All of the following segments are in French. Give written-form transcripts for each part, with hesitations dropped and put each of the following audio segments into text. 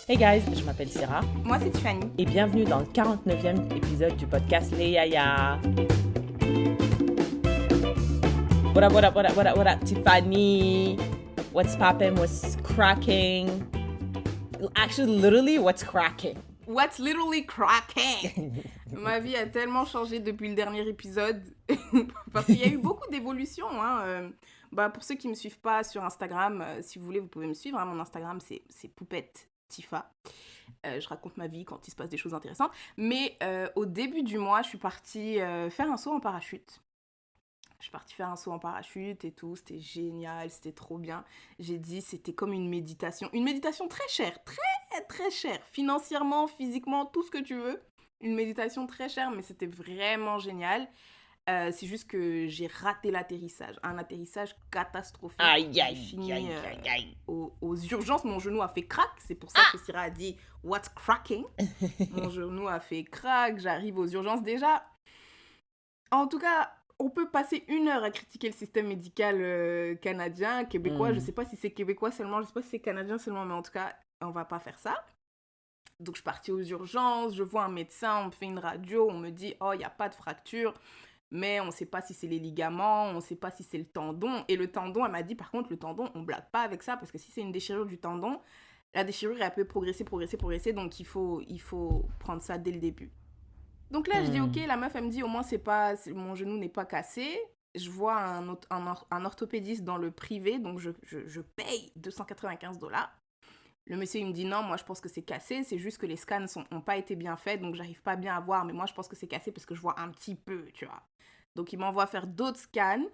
Hey guys, je m'appelle Sarah Moi, c'est Tiffany. et bienvenue dans le 49e épisode du podcast Les Yaya. What up, what up, what up, what up, what up, Tiffany? What's poppin'? What's cracking? Actually, literally, what's cracking? What's literally cracking? Ma vie a tellement changé depuis le dernier épisode. Parce qu'il y a eu beaucoup d'évolutions. Pour ceux qui ne me suivent pas sur Instagram, si vous voulez, vous pouvez me suivre. Mon Instagram, c'est Poupette Tifa. Je raconte ma vie quand il se passe des choses intéressantes. Mais au début du mois, je suis partie faire un saut en parachute. Je suis partie faire un saut en parachute et tout, c'était génial, c'était trop bien. J'ai dit, c'était comme une méditation très chère, très chère, financièrement, physiquement, tout ce que tu veux. Une méditation très chère, mais c'était vraiment génial. C'est juste que j'ai raté l'atterrissage, un atterrissage catastrophique. Aïe, J'ai aïe, fini aïe, aïe, aïe. aux urgences, mon genou a fait crack, c'est pour ça que Syrah a dit « What's cracking ?» Mon genou a fait crack, j'arrive aux urgences déjà. En tout cas, on peut passer 1 heure à critiquer le système médical canadien, québécois. Je sais pas si c'est québécois seulement, je sais pas si c'est canadien seulement, mais en tout cas, on va pas faire ça. Donc, je suis partie aux urgences, je vois un médecin, on me fait une radio, on me dit « Oh, il n'y a pas de fracture, mais on sait pas si c'est les ligaments, on sait pas si c'est le tendon. » Et le tendon, elle m'a dit « Par contre, le tendon, on blague pas avec ça, parce que si c'est une déchirure du tendon, la déchirure, elle peut progresser, donc il faut prendre ça dès le début. » Donc là, je dis, ok, la meuf, elle me dit, au moins, mon genou n'est pas cassé. Je vois un orthopédiste dans le privé, donc je paye $295. Le monsieur, il me dit, non, moi, je pense que c'est cassé, c'est juste que les scans n'ont pas été bien faits, donc j'arrive pas bien à voir, mais moi, je pense que c'est cassé parce que je vois un petit peu, tu vois. Donc, il m'envoie faire d'autres scans.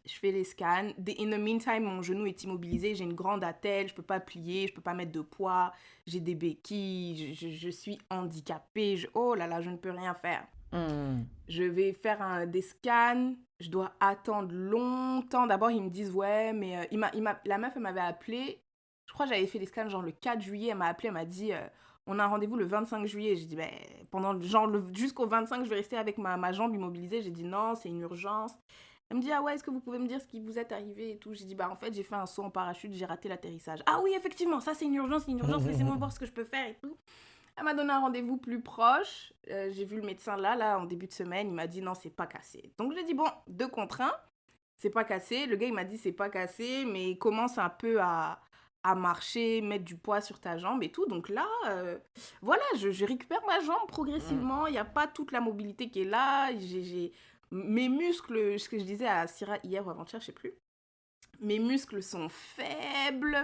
Je fais les scans. In the meantime, mon genou est immobilisé. J'ai une grande attelle. Je peux pas plier. Je peux pas mettre de poids. J'ai des béquilles. Je suis handicapée. Oh là là, je ne peux rien faire. Je vais faire des scans. Je dois attendre longtemps. D'abord, ils me disent, ouais, mais la meuf, elle m'avait appelé. Je crois que j'avais fait les scans genre le 4 juillet. Elle m'a appelé. Elle m'a dit, on a un rendez-vous le 25 juillet. J'ai dit, jusqu'au 25, je vais rester avec ma jambe immobilisée. J'ai dit, non, c'est une urgence. Elle me dit, ah ouais, est-ce que vous pouvez me dire ce qui vous est arrivé et tout. J'ai dit, en fait, j'ai fait un saut en parachute, j'ai raté l'atterrissage. Ah oui, effectivement, ça c'est une urgence, laissez-moi voir ce que je peux faire et tout. Elle m'a donné un rendez-vous plus proche. J'ai vu le médecin là, en début de semaine. Il m'a dit, non, c'est pas cassé. Donc j'ai dit, bon, 2 contre 1, c'est pas cassé. Le gars, il m'a dit, c'est pas cassé, mais il commence un peu à marcher, mettre du poids sur ta jambe et tout. Donc là, voilà, je récupère ma jambe progressivement. Il n'y a pas toute la mobilité qui est là. Mes muscles, ce que je disais à Syrah hier ou avant-hier, je sais plus. Mes muscles sont faibles.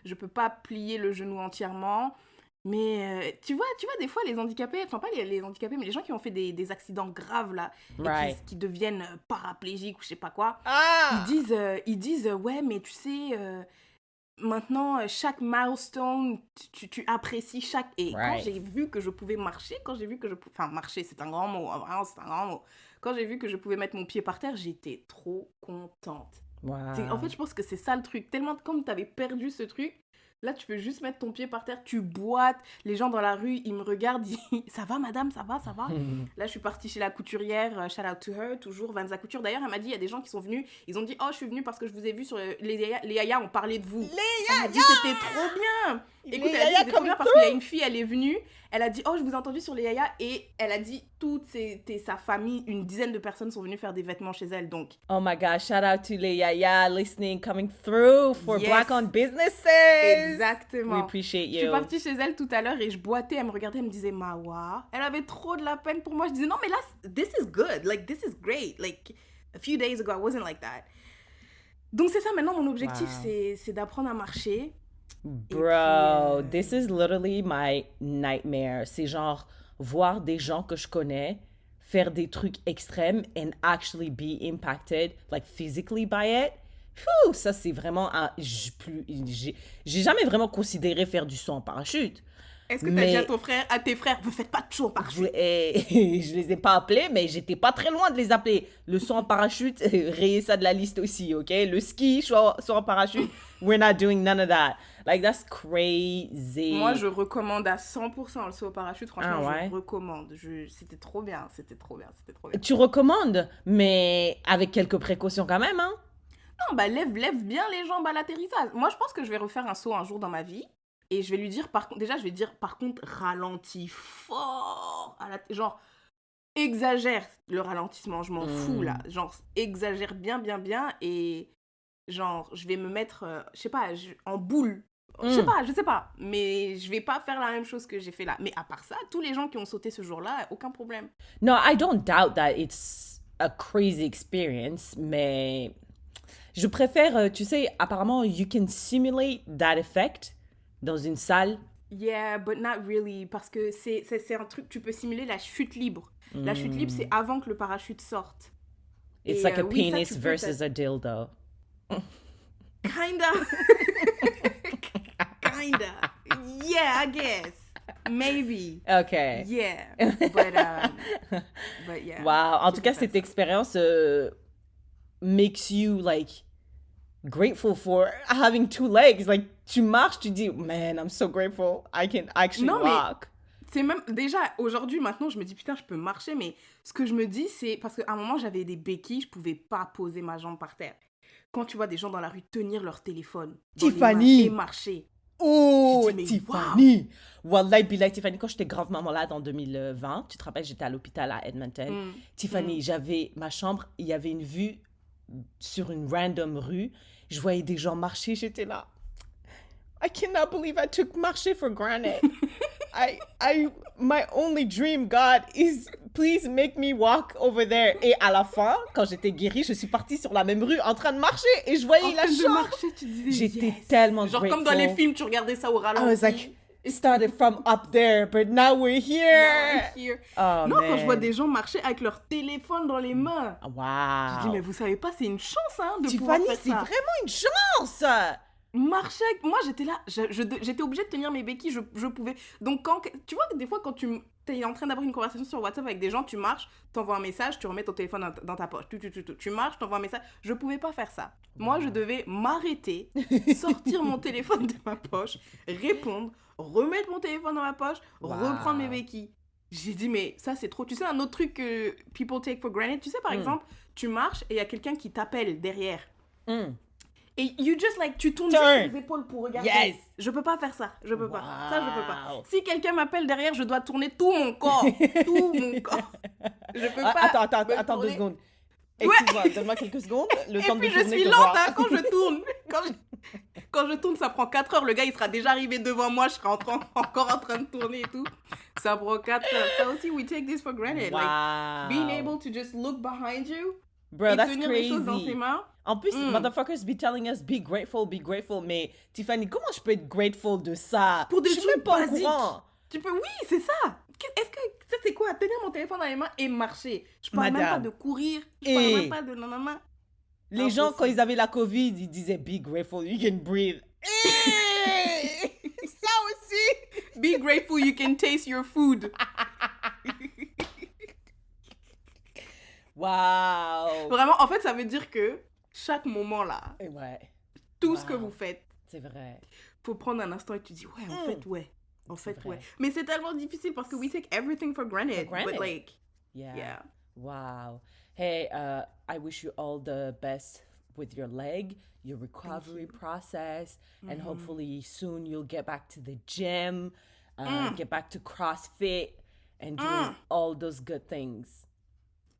Je peux pas plier le genou entièrement. Mais tu vois, des fois, les handicapés, enfin pas les handicapés, mais les gens qui ont fait des accidents graves, là, et qui deviennent paraplégiques ou je sais pas quoi, ils disent ouais, mais tu sais, maintenant, chaque milestone, tu apprécies chaque... Et quand j'ai vu que je pouvais marcher, Enfin, marcher, c'est un grand mot, vraiment, c'est un grand mot. Quand j'ai vu que je pouvais mettre mon pied par terre, j'étais trop contente. Wow. En fait, je pense que c'est ça le truc. Tellement comme tu avais perdu ce truc, là, tu peux juste mettre ton pied par terre, tu boites. Les gens dans la rue, ils me regardent, ils disent « Ça va, madame, ça va ?» Là, je suis partie chez la couturière, shout out to her, toujours Vanza Couture. D'ailleurs, elle m'a dit, il y a des gens qui sont venus, ils ont dit « Oh, je suis venue parce que je vous ai vu sur les Yaya ont parlé de vous. » Elle m'a dit « C'était trop bien !» Écoute, elle a dit « C'était trop bien parce qu'il y a une fille, elle est venue, elle a dit « Oh, je vous ai entendu sur les Yaya » et elle a dit sa famille, une dizaine de personnes sont venues faire des vêtements chez elle, donc... Oh my gosh, shout out to les Yaya listening, coming through for Black-owned businesses. Exactement. We appreciate you. Je suis partie chez elle tout à l'heure et je boitais, elle me regardait, elle me disait Mawa. Elle avait trop de la peine pour moi. Je disais non mais là, this is good, like this is great. Like a few days ago, I wasn't like that. Donc c'est ça maintenant mon objectif, c'est d'apprendre à marcher. Bro, this is literally my nightmare. C'est genre voir des gens que je connais faire des trucs extrêmes and actually be impacted, like physically by it. Ça, c'est vraiment j'ai jamais vraiment considéré faire du saut en parachute. Est-ce que t'as dit à tes frères, vous faites pas de saut en parachute? Je les ai pas appelés, mais j'étais pas très loin de les appeler. Le saut en parachute, rayez ça de la liste aussi, ok? Le ski, saut en parachute, we're not doing none of that. Like, that's crazy. Moi, je recommande à 100% le saut en parachute. Franchement, je recommande. C'était trop bien. Tu recommandes, mais avec quelques précautions quand même, hein? Non, lève bien les jambes à l'atterrissage. Moi, je pense que je vais refaire un saut un jour dans ma vie. Et je vais lui dire, par contre, déjà, je vais dire, par contre, ralentis fort. Genre, exagère le ralentissement, je m'en fous, là. Genre, exagère bien, bien, bien. Et genre, je vais me mettre, je sais pas, en boule. Je sais pas. Mais je vais pas faire la même chose que j'ai fait là. Mais à part ça, tous les gens qui ont sauté ce jour-là, aucun problème. No, I don't doubt that it's a crazy experience, mais je préfère, tu sais, apparemment, you can simulate that effect dans une salle. Yeah, but not really. Parce que c'est un truc, tu peux simuler la chute libre. La chute libre, c'est avant que le parachute sorte. It's Et, like a oui, ça, penis tu peux, versus a dildo. Kinda. Kinda. Yeah, I guess. Maybe. Okay. Yeah. But yeah. Wow. En Tu tout peux cas, faire cette ça. expérience makes you like grateful for having two legs. Like, tu marches, tu dis, man, I'm so grateful. I can actually Non, mais walk. c'est même déjà aujourd'hui maintenant je me dis putain je peux marcher, mais ce que je me dis c'est parce qu'à un moment j'avais des béquilles, je pouvais pas poser ma jambe par terre. Quand tu vois des gens dans la rue tenir leur téléphone dans les Tiffany! mains et marcher, Oh, je dis, mais Tiffany! Wallahi billah, Tiffany, quand j'étais gravement malade en 2020, tu te rappelles, j'étais à l'hôpital à Edmonton. Tiffany, j'avais ma chambre, il y avait une vue sur une random rue. Je voyais des gens marcher, j'étais là. I cannot believe I took marcher for granted. My only dream, God, is please make me walk over there. Et à la fin, quand j'étais guérie, je suis partie sur la même rue en train de marcher et je en voyais la train de chambre. marcher, tu disais J'étais yes. tellement genre grateful. comme dans les films tu regardais ça au I ralenti. was like, it started from up there, but now we're here. Here. Oh, Non, man. quand je vois des gens marcher avec leur téléphone dans les mains, je dis Wow. mais vous savez pas, c'est une chance hein, de pouvoir Tiffany, faire c'est ça. vraiment une chance. Marcher avec... Moi, j'étais là, j'étais obligée de tenir mes béquilles, je pouvais... Donc, tu vois, des fois, quand tu es en train d'avoir une conversation sur WhatsApp avec des gens, tu marches, t'envoies un message, tu remets ton téléphone dans ta poche. Tu marches, t'envoies un message. Je pouvais pas faire ça. Moi, je devais m'arrêter, sortir mon téléphone de ma poche, répondre, remettre mon téléphone dans ma poche, reprendre mes béquilles. J'ai dit, mais ça, c'est trop... Tu sais, un autre truc que people take for granted, tu sais, par exemple, tu marches et il y a quelqu'un qui t'appelle derrière. Et you just like, tu tournes juste les épaules pour regarder. Yes. Je peux pas faire ça. Je peux pas. Ça, je peux pas. Wow. Si quelqu'un m'appelle derrière, je dois tourner tout mon corps. Tout mon corps. Je peux pas. Attends 2 secondes. Excuse-moi, donne-moi quelques secondes. Le temps Et de puis me je tourner, suis te lente voir. hein, quand je tourne. Quand je tourne, ça prend 4 heures. Le gars, il sera déjà arrivé devant moi. Je serai encore en train de tourner et tout. Ça prend 4 heures. Ça aussi, we take this for granted. Wow. Like, being able to just look behind you Bro, et that's tenir les choses dans crazy. ses mains. En plus, motherfuckers be telling us be grateful. Mais Tiffany, comment je peux être grateful de ça? Pour des je suis trucs même pas basiques. au courant. Tu peux, oui, c'est ça. Est-ce que ça c'est quoi? Tenir mon téléphone dans les mains et marcher. Je parle même pas de courir. Je parle même pas de nanana. Les gens, quand ils avaient la COVID, ils disaient be grateful, you can breathe. Ça aussi. Be grateful you can taste your food. Wow. Vraiment, en fait, ça veut dire que chaque moment là, Ouais, tout ce que vous faites, c'est vrai. faut prendre un instant et tu dis ouais, en fait, ouais. En C'est fait, vrai. ouais. Mais c'est tellement difficile parce que we take everything for granted. For granted. But like, Yeah. yeah. Wow. Hey, I wish you all the best with your leg, your recovery process, and hopefully soon you'll get back to the gym, get back to CrossFit, and doing all those good things.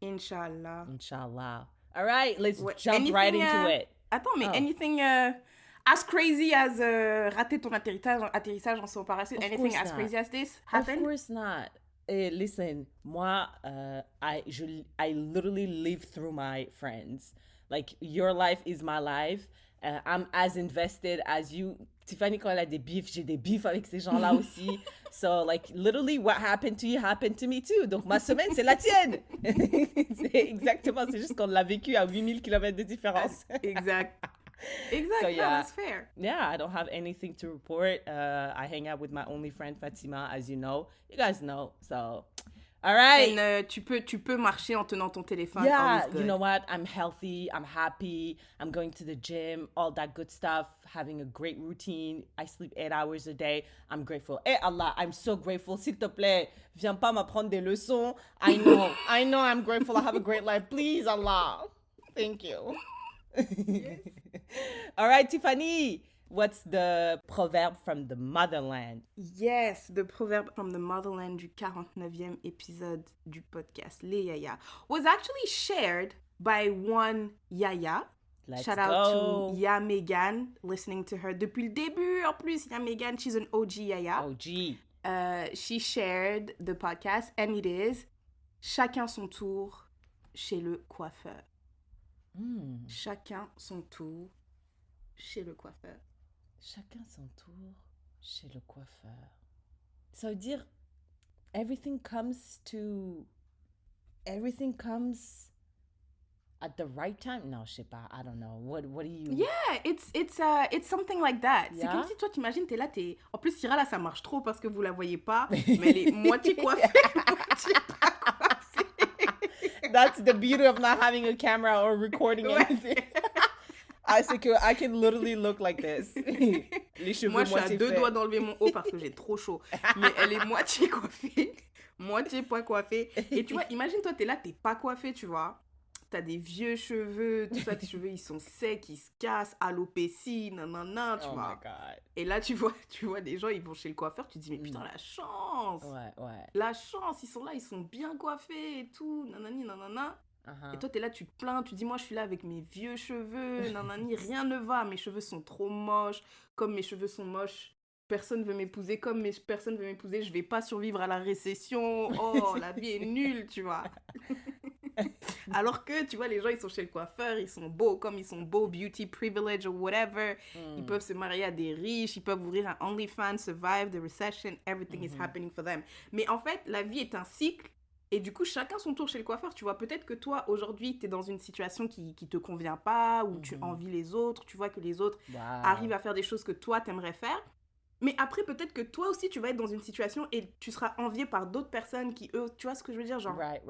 Inshallah. Inshallah. All right, let's Ouais, jump right anything, into it. Attends, mais Oh. anything as crazy as rater ton atterrissage en saut parachute? Of Anything course as not. crazy as this Of happened? course not. Listen, moi, I literally live through my friends. Like, your life is my life. I'm as invested as you. Tiffany, quand elle a des bifs, j'ai des bifs avec ces gens-là aussi. So, like, literally, what happened to you happened to me too. Donc, ma semaine, c'est la tienne. C'est exactement, c'est juste qu'on l'a vécu à 8000 km de différence. Exact. So, Yeah, yeah. that's fair. Yeah, I don't have anything to report. I hang out with my only friend Fatima, as you know. You guys know. So, all right. And tu peux marcher en tenant ton téléphone. Yeah, always good. you know what? I'm healthy. I'm happy. I'm going to the gym, all that good stuff, having a great routine. I sleep 8 hours a day. I'm grateful. Eh Allah, I'm so grateful. S'il te plaît, viens pas m'apprendre des leçons. I know I'm grateful. I have a great life. Please, Allah. Thank you. All right, Tiffany. What's the proverb from the motherland? Yes, the proverb from the motherland du 49e épisode du podcast Les Yaya was actually shared by one Yaya. Let's Shout go. out to Ya Megan, listening to her depuis le début. En plus, Ya Megan, she's an OG Yaya. OG. She shared the podcast and it is chacun son tour chez le coiffeur. Chacun son tour chez le coiffeur. Chacun son tour chez le coiffeur. Ça veut dire everything comes at the right time? Non, je sais pas. I don't know. What do you... Yeah, it's something like that. C'est Yeah? comme si toi, t'imagines, t'es là, En plus, Syrah, là, ça marche trop parce que vous la voyez pas, mais elle est moitié coiffée, moitié pas coiffée. That's the beauty of not having a camera or recording Ouais. anything. C'est que I can literally look like this. Les cheveux Moi, je suis à moitié deux faits. doigts d'enlever mon haut parce que j'ai trop chaud. Mais elle est moitié coiffée, moitié pas coiffée. Et tu vois, imagine, toi, t'es là, t'es pas coiffée, tu vois. T'as des vieux cheveux, tout ça, tes cheveux, ils sont secs, ils se cassent, alopécie, nanana, tu Oh vois. my God. Et là, tu vois des gens, ils vont chez le coiffeur, tu te dis, mais putain, la chance. Ouais. La chance, ils sont là, ils sont bien coiffés et tout, nanani, nanana. Uh-huh. Et toi, t'es là, tu te plains, tu dis, moi, je suis là avec mes vieux cheveux, nanani, rien ne va, mes cheveux sont trop moches. Comme mes cheveux sont moches, personne veut m'épouser. Comme personne veut m'épouser, je vais pas survivre à la récession. Oh, la vie est nulle, tu vois. Alors que, tu vois, les gens, ils sont chez le coiffeur, ils sont beaux, comme ils sont beaux, beauty privilege or whatever. Ils peuvent se marier à des riches, ils peuvent ouvrir un OnlyFans, survive the recession, everything is happening for them. Mais en fait, la vie est un cycle. Et du coup, chacun son tour chez le coiffeur, tu vois. Peut-être que toi, aujourd'hui, t'es dans une situation qui te convient pas, ou tu envies les autres, tu vois que les autres Wow. arrivent à faire des choses que toi, t'aimerais faire. Mais après, peut-être que toi aussi, tu vas être dans une situation et tu seras envié par d'autres personnes qui, eux, tu vois ce que je veux dire, genre, Right.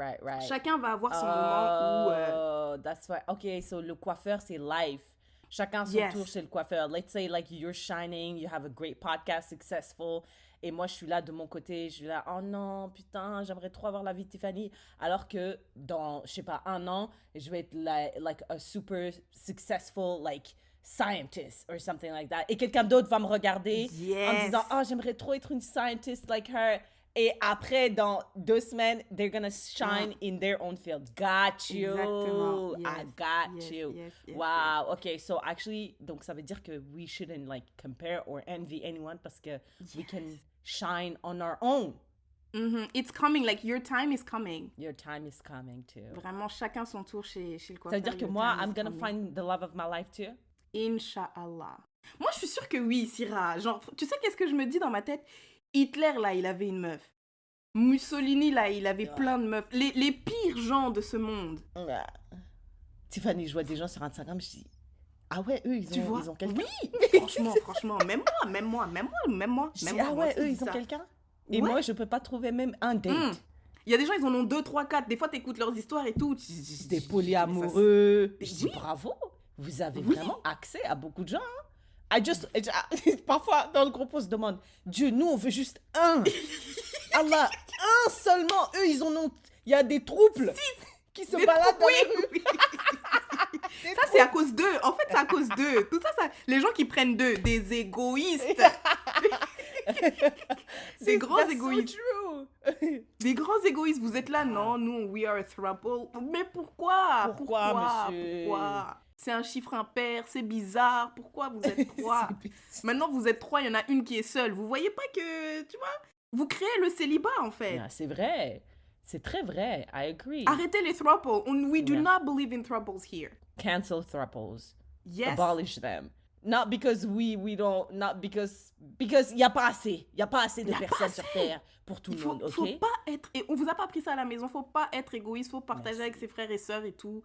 chacun va avoir son moment où... Oh, that's why. Okay, so le coiffeur, c'est life. Chacun son Yes. tour chez le coiffeur. Let's say, like, you're shining, you have a great podcast, successful. Et moi, je suis là de mon côté, je suis là, oh non, putain, j'aimerais trop avoir la vie de Tiffany. Alors que dans, je sais pas, un an, je vais être like a super successful, like, scientist or something like that. Et quelqu'un d'autre va me regarder en Yes. disant, oh, j'aimerais trop être une scientist like her. Et après, dans 2 semaines, they're gonna shine in their own field. Got you. Exactement. I Yes. got Yes, you. yes, yes, Wow. Okay, so actually, donc ça veut dire que we shouldn't like compare or envy anyone parce que we can shine on our own. It's coming, like, your time is coming. Your time is coming too. Vraiment, chacun son tour chez le Ça coiffeur. veut dire que your moi, time is I'm gonna coming. find the love of my life too. Inch'Allah. Moi, je suis sûre que oui, Syrah. Genre, tu sais qu'est-ce que je me dis dans ma tête? Hitler, là, il avait une meuf. Mussolini, là, il avait plein de meufs. Les pires gens de ce monde. Tiffany, je vois des gens sur Instagram, je dis, ah ouais, eux, Tu vois? ils ont quelqu'un. Oui, franchement, même moi. Je dis, ah ouais, eux, ils ont quelqu'un. Et Ouais. moi, je peux pas trouver même un date. Il y a des gens, ils en ont 2, 3, 4. Des fois, t'écoutes leurs histoires et tout. Des polyamoureux. Mais Je dis, oui. bravo, vous avez Oui. vraiment accès à beaucoup de gens. Hein. Parfois, dans le groupe, on se demande, Dieu, nous, on veut juste un. Allah, un seulement. Eux, ils en ont... Il y a des trouples qui se baladent dans les rues. Ça, c'est à cause d'eux. En fait, c'est à cause d'eux. Tout ça, les gens qui prennent d'eux, des égoïstes. Des grands That's so égoïstes. true. Des grands égoïstes. Vous êtes là, non, nous, we are a throuple. Mais pourquoi? Pourquoi, monsieur? Pourquoi? C'est un chiffre impair, c'est bizarre. Pourquoi vous êtes 3? C'est bizarre. Maintenant, vous êtes 3, il y en a une qui est seule. Vous voyez pas que, tu vois, vous créez le célibat, en fait. Ah, c'est vrai. C'est très vrai. I agree. Arrêtez les thruples. We do Yeah. not believe in thruples here. Cancel thruples. Yes. Abolish them. Not because we don't, not because il y a pas assez. Il y a pas assez de Y a pas personnes assez. sur Terre pour tout Il le faut, monde, ok? faut pas être... Et on vous a pas appris ça à la maison. Faut pas être égoïste. Faut partager avec ses frères et sœurs et tout.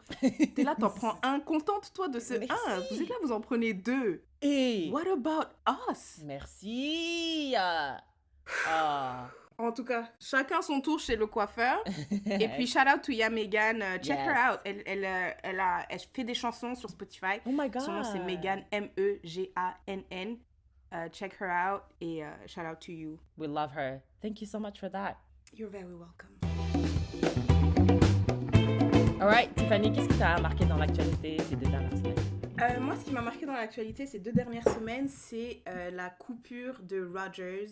T'es là, t'en prends un. Contente-toi de ce Merci. un. Vous êtes là, vous en prenez 2. Et What about us? merci. En tout cas, chacun son tour chez le coiffeur. Et puis, shout out to Ya Megan. Check Yes. her out. Elle fait des chansons sur Spotify. Oh my God. Son nom, c'est Megan, Megann. Check her out. Et shout out to you. We love her. Thank you so much for that. You're very welcome. All right, Tiffany, qu'est-ce qui t'a marqué dans l'actualité ces 2 dernières semaines? Moi, ce qui m'a marqué dans l'actualité ces 2 dernières semaines, c'est la coupure de Rogers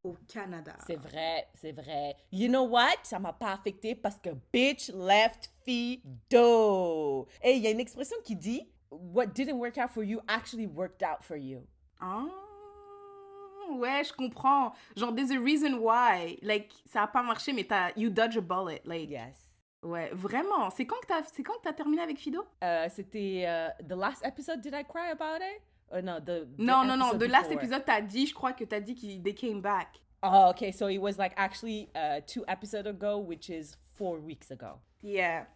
au Canada. C'est vrai, c'est vrai. You know what? Ça m'a pas affecté parce que bitch left Fido. Et il y a une expression qui dit what didn't work out for you actually worked out for you. Ah, ouais, je comprends. Genre, there's a reason why. Like, ça a pas marché, mais you dodge a bullet. Like, Yes. ouais, vraiment. C'est quand que t'as terminé avec Fido? C'était the last episode. Did I cry about it? No, Non, episode de last before. épisode, je crois que t'as dit qu'ils they came back. Oh, okay. So it was like actually 2 episodes ago, which is 4 weeks ago. Yeah.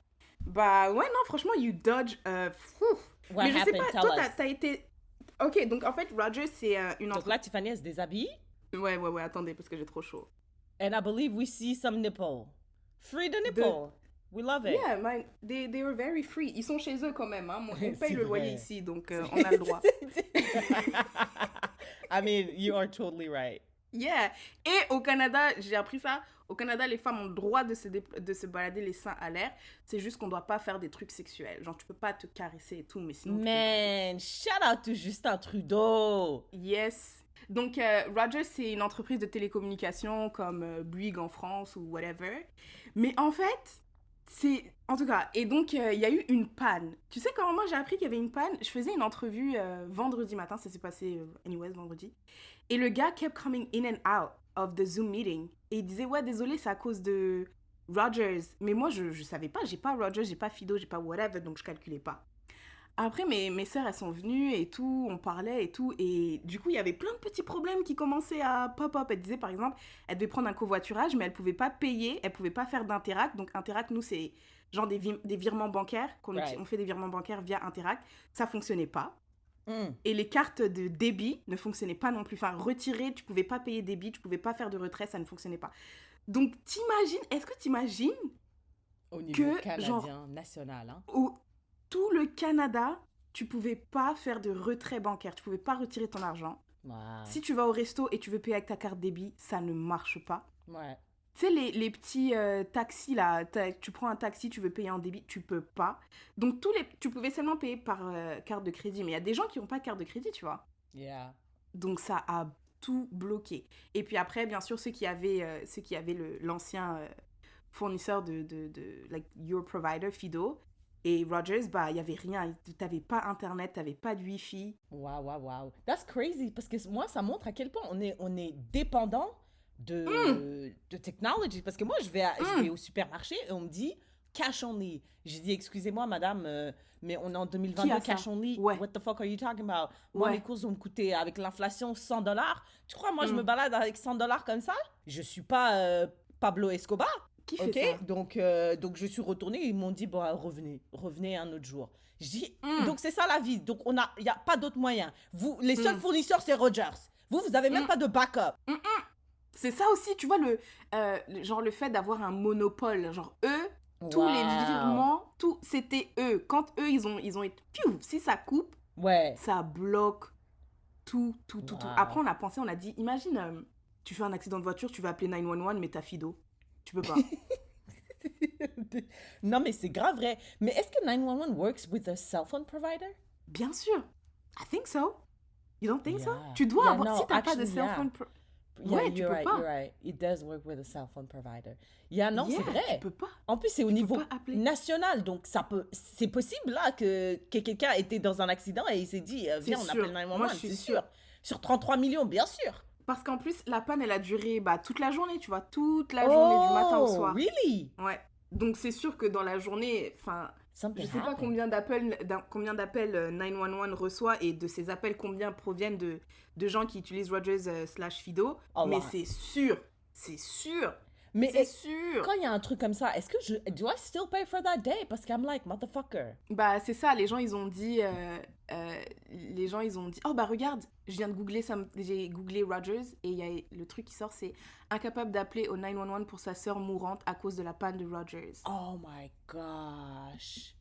Bah, ouais, non, franchement, you dodge. What Mais je sais happened? pas, Tell toi, us. t'as été. Ok, donc en fait, Rogers, c'est une Donc entreprise. là, Tiffany, elle se déshabille. Ouais, attendez, parce que j'ai trop chaud. And I believe we see some nipple. Free the nipple. We love it. Yeah, man, they were very free. Ils sont chez eux quand même, hein. On paye C'est le loyer vrai. ici, donc on a le droit. I mean, you are totally right. Yeah. Et au Canada, j'ai appris ça. Au Canada, les femmes ont le droit de se balader les seins à l'air. C'est juste qu'on doit pas faire des trucs sexuels. Genre, tu peux pas te caresser et tout, mais sinon. Man, shout out to Justin Trudeau. Yes. Donc, Rogers, c'est une entreprise de télécommunications comme Bouygues en France ou whatever. Mais en fait, c'est... En tout cas, et donc, il y a eu une panne. Tu sais comment moi j'ai appris qu'il y avait une panne? Je faisais une entrevue vendredi matin, ça s'est passé, anyways, vendredi. Et le gars kept coming in and out of the Zoom meeting. Et il disait, ouais, désolé, c'est à cause de Rogers. Mais moi, je savais pas, j'ai pas Rogers, j'ai pas Fido, j'ai pas whatever, donc je calculais pas. Après, mes sœurs, elles sont venues et tout, on parlait et tout. Et du coup, il y avait plein de petits problèmes qui commençaient à pop-up. Elle disait, par exemple, elle devait prendre un covoiturage, mais elle pouvait pas payer, elle pouvait pas faire d'Interact. Donc, Interact, nous, c'est genre des virements bancaires. Right. On fait des virements bancaires via Interact. Ça fonctionnait pas. Mm. Et les cartes de débit ne fonctionnaient pas non plus. Enfin, retirer, tu pouvais pas payer débit, tu pouvais pas faire de retrait, ça ne fonctionnait pas. Donc, est-ce que t'imagines Au niveau que, canadien, genre, national, hein? tout le Canada, tu pouvais pas faire de retrait bancaire, tu pouvais pas retirer ton argent. Wow. Si tu vas au resto et tu veux payer avec ta carte débit, ça ne marche pas. Ouais. Tu sais, les petits taxis, là, tu prends un taxi, tu veux payer en débit, tu peux pas. Donc, tu pouvais seulement payer par carte de crédit. Mais il y a des gens qui n'ont pas de carte de crédit, tu vois. Yeah. Donc, ça a tout bloqué. Et puis après, bien sûr, ceux qui avaient l'ancien fournisseur de like, your provider, Fido, et Rogers, bah, il n'y avait rien. T'avais pas Internet, t'avais pas de Wi-Fi. Wow. That's crazy. Parce que moi, ça montre à quel point on est dépendant de technology. Parce que moi, je vais au supermarché et on me dit cash only. Je dis, excusez-moi, madame, mais on est en 2022, cash only. Ouais. What the fuck are you talking about? Moi, Ouais. les courses vont me coûter, avec l'inflation, $100. Tu crois, moi, je me balade avec $100 comme ça? Je suis pas Pablo Escobar. Qui fait Ok, ça? donc je suis retournée, ils m'ont dit, bon, revenez un autre jour. Je dis, donc c'est ça la vie, donc il n'y a pas d'autre moyen. Les seuls fournisseurs, c'est Rogers. Vous avez même pas de backup. C'est ça aussi, tu vois, genre le fait d'avoir un monopole. Genre, eux, tous les virements, tout, c'était eux. Quand eux, ils ont été... Piou, si ça coupe, Ouais. ça bloque tout. Wow. Après, on a pensé, on a dit, imagine, tu fais un accident de voiture, tu vas appeler 911, mais t'as Fido. Tu peux pas. Non, mais c'est grave vrai. Mais est-ce que 911 works with a cell phone provider? Bien sûr. I think so. You don't think so? Yeah. Tu dois Yeah, avoir... no, si t'as pas de actually, cell yeah. phone... Yeah, ouais, tu you're peux right, pas. you're right. It does work with a cell phone provider. Yeah, non, Yeah, c'est vrai. tu peux pas. En plus, c'est au Tu peux niveau pas appeler. national, donc c'est possible là que quelqu'un était dans un accident et il s'est dit, viens, on sûr. appelle 911, Moi, je suis c'est sûre. sûr. Sur 33 millions, bien sûr. Parce qu'en plus, la panne, elle a duré toute la journée, tu vois. Toute la journée, du matin au soir. Really? Ouais. Donc, c'est sûr que dans la journée, enfin, Something je sais pas happened. combien d'appels 911 reçoit et de ces appels, combien proviennent de gens qui utilisent Rogers / Fido. Oh, mais wow. c'est sûr. C'est sûr. Mais C'est sûr. quand il y a un truc comme ça, est-ce que do I still pay for that day? Parce que I'm like, motherfucker. Bah, c'est ça. Les gens, ils ont dit... oh, bah, regarde, je viens de googler ça. J'ai googlé Rogers et il y a le truc qui sort, c'est incapable d'appeler au 911 pour sa sœur mourante à cause de la panne de Rogers. Oh my gosh.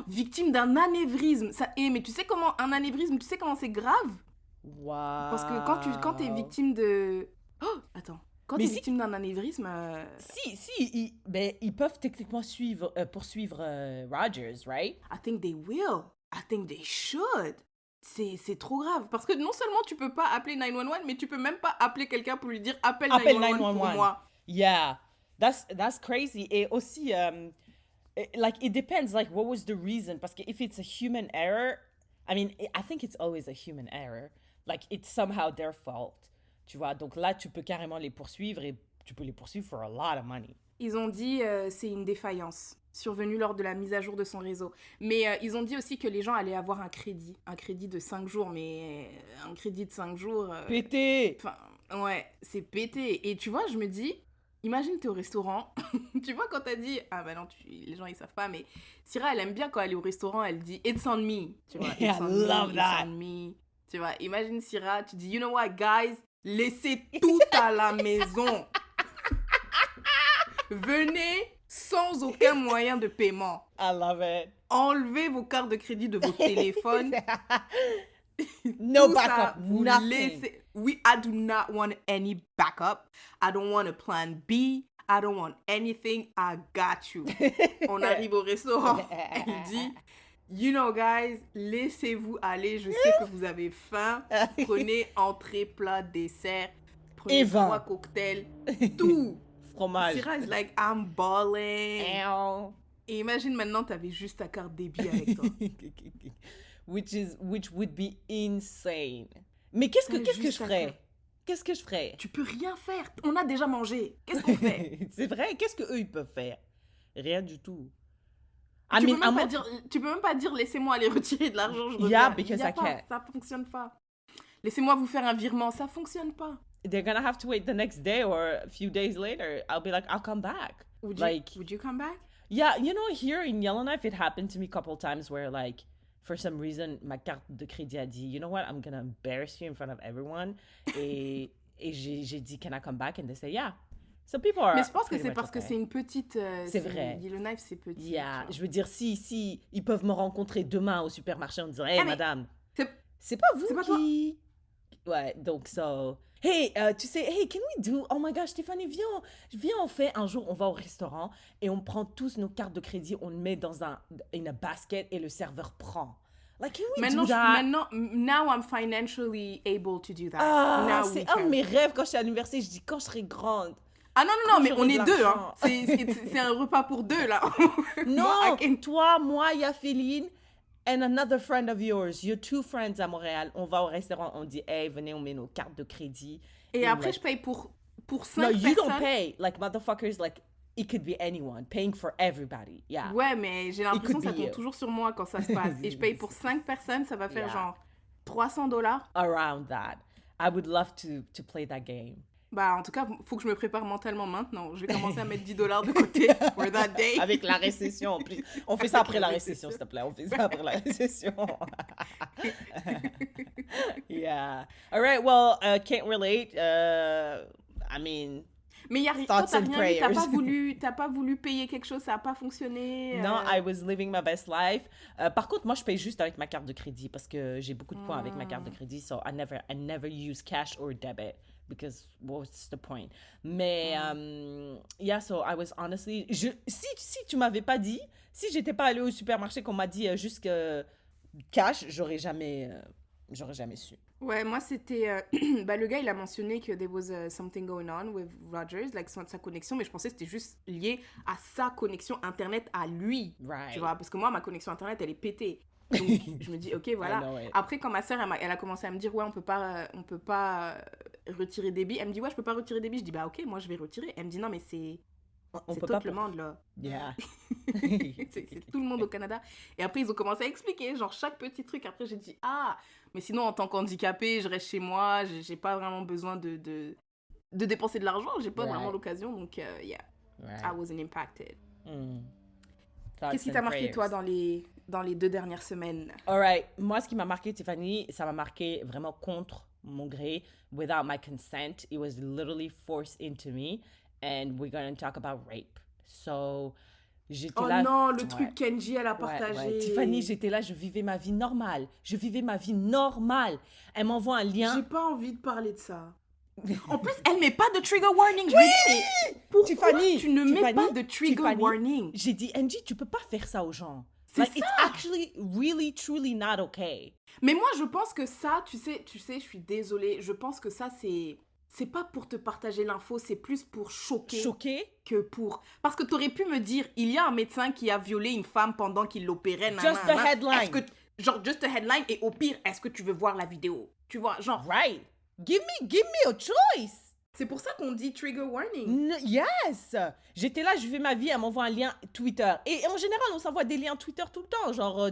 Victime d'un anévrisme. Mais tu sais comment un anévrisme, tu sais comment c'est grave? Wow. Parce que quand t'es victime de... Oh, attends. Quand Mais t'es si- victime d'un anévrisme... Ils peuvent techniquement poursuivre Rogers, right? I think they will. I think they should. C'est trop grave. Parce que non seulement tu peux pas appeler 911, mais tu peux même pas appeler quelqu'un pour lui dire appelle 911 pour moi. Yeah, that's crazy. Et aussi, like, it depends, like, what was the reason? Parce que if it's a human error, I mean, I think it's always a human error. Like, it's somehow their fault. Tu vois, donc là, tu peux carrément les poursuivre et tu peux les poursuivre for a lot of money. Ils ont dit c'est une défaillance survenue lors de la mise à jour de son réseau. Mais ils ont dit aussi que les gens allaient avoir un crédit de 5 jours, mais un crédit de 5 jours... Pété! Enfin, ouais, c'est pété. Et tu vois, je me dis, imagine t'es au restaurant, tu vois quand t'as dit, ah bah non, les gens ils savent pas, mais Syrah elle aime bien quand elle est au restaurant, elle dit it's on me, tu vois, I love that. It's on me, tu vois, imagine Syrah, tu dis you know what guys, laissez tout à la maison, venez sans aucun moyen de paiement, I love it. enlevez vos cartes de crédit de vos téléphones. No Tout backup, ça, vous nothing. laissez... Oui, I do not want any backup. I don't want a plan B. I don't want anything. I got you. On arrive au restaurant. Il dit, you know guys, laissez-vous aller. Je sais que vous avez faim. Prenez entrée, plat, dessert. Prenez Et vin. 3 cocktails. Tout. Fromage. Syrah is like, I'm balling. Ow. Et imagine maintenant, t'avais juste ta carte débit avec toi. Which would be insane. Mais qu'est-ce que je ferais? Qu'est-ce que je ferais? Tu peux rien faire. On a déjà mangé. Qu'est-ce qu'on fait? C'est vrai, qu'est-ce qu'eux ils peuvent faire? Rien du tout. Tu peux même pas dire laissez-moi aller retirer de l'argent, je reviens. Yeah, because I can't. Ça fonctionne pas. Laissez-moi vous faire un virement, ça fonctionne pas. They're gonna have to wait the next day or a few days later. I'll be like, I'll come back. Would you come back? Yeah, you know, here in Yellowknife, it happened to me a couple times where, like, for some reason, ma carte de crédit a dit, you know what, I'm gonna embarrass you in front of everyone. Et j'ai dit, can I come back? And they say, yeah. So people are. Mais je pense que c'est parce que c'est une petite. C'est vrai. Yellowknife, c'est petit. Yeah, je veux dire, si ils peuvent me rencontrer demain au supermarché en disant, hey, madame, c'est pas vous qui. Ouais, donc, hey, tu sais, hey, can we do, oh my gosh, Stéphanie, viens, on fait un jour, on va au restaurant et on prend tous nos cartes de crédit, on le met dans une basket et le serveur prend. Like, can we do that? Maintenant, now I'm financially able to do that. Ah, c'est un de mes rêves quand j'étais à l'université, je dis quand je serai grande. Ah non, mais on est deux, hein. C'est un repas pour deux, là. Non, toi, moi, Yaféline, and another friend of yours, your 2 friends à Montréal, on va au restaurant, on dit, hey, venez, on met nos cartes de crédit. Et après, je paye pour 5 personnes. No, you don't pay. Like, motherfuckers, like, it could be anyone, paying for everybody. Yeah. Ouais, mais j'ai l'impression que ça tombe toujours sur moi quand ça se passe. Et je paye pour 5 personnes, ça va faire genre $300. Around that. I would love to play that game. Bah, en tout cas, faut que je me prépare mentalement maintenant. Je vais commencer à mettre $10 de côté for that day. Avec la récession en plus. On fait ça après la récession, s'il te plaît. On fait ça après la récession. Yeah. All right, well, can't relate. I mean... Mais toi, t'as rien dit, t'as pas voulu payer quelque chose, ça a pas fonctionné. Non, I was living my best life. Par contre, moi, je paye juste avec ma carte de crédit parce que j'ai beaucoup de points avec ma carte de crédit. So I never use cash or debit because what's the point? Mais, yeah, so I was honestly... Si tu m'avais pas dit, si j'étais pas allée au supermarché qu'on m'a dit juste que cash, j'aurais jamais su. Ouais, moi, c'était... bah, le gars, il a mentionné que there was something going on with Rogers, like sa connexion, mais je pensais que c'était juste lié à sa connexion Internet à lui. Right. Tu vois, parce que moi, ma connexion Internet, elle est pétée. Donc, je me dis, OK, voilà. Après, quand ma sœur, elle a commencé à me dire, ouais, on peut pas retirer débit. Elle me dit, ouais, je peux pas retirer débit. Je dis, bah, OK, moi, je vais retirer. Elle me dit, non, mais c'est tout le monde, là. Yeah. c'est tout le monde au Canada. Et après, ils ont commencé à expliquer, genre, chaque petit truc. Après, j'ai dit, mais sinon, en tant qu'handicapé, je reste chez moi. J'ai pas vraiment besoin de dépenser de l'argent. J'ai pas vraiment l'occasion. Donc, yeah, I wasn't impacted. Qu'est-ce qui t'a marqué, toi, dans les 2 dernières semaines? All right. Moi, ce qui m'a marqué, Tiffany, ça m'a marqué vraiment contre mon gré. Without my consent. It was literally forced into me. And we're going to talk about rape. So, j'étais là... Oh non, le truc Kenji, elle a partagé. Ouais. Tiffany, j'étais là, je vivais ma vie normale. Elle m'envoie un lien. J'ai pas envie de parler de ça. En plus, elle met pas de trigger warning. Je me dis, mais pourquoi tu ne mets pas de trigger warning? J'ai dit, Angie, tu peux pas faire ça aux gens. C'est Like, ça. it's actually really, truly not okay. Mais moi, je pense que ça, tu sais, je suis désolée, je pense que ça, c'est pas pour te partager l'info, c'est plus pour choquer Choqué? que pour... Parce que t'aurais pu me dire, il y a un médecin qui a violé une femme pendant qu'il l'opérait. Just the headline. Est-ce que, genre, just the headline, et au pire, est-ce que tu veux voir la vidéo? Tu vois, genre... Right. Give me a choice. C'est pour ça qu'on dit trigger warning. Yes! J'étais là, je fais ma vie, elle m'envoie un lien Twitter. Et en général, on s'envoie des liens Twitter tout le temps. Genre,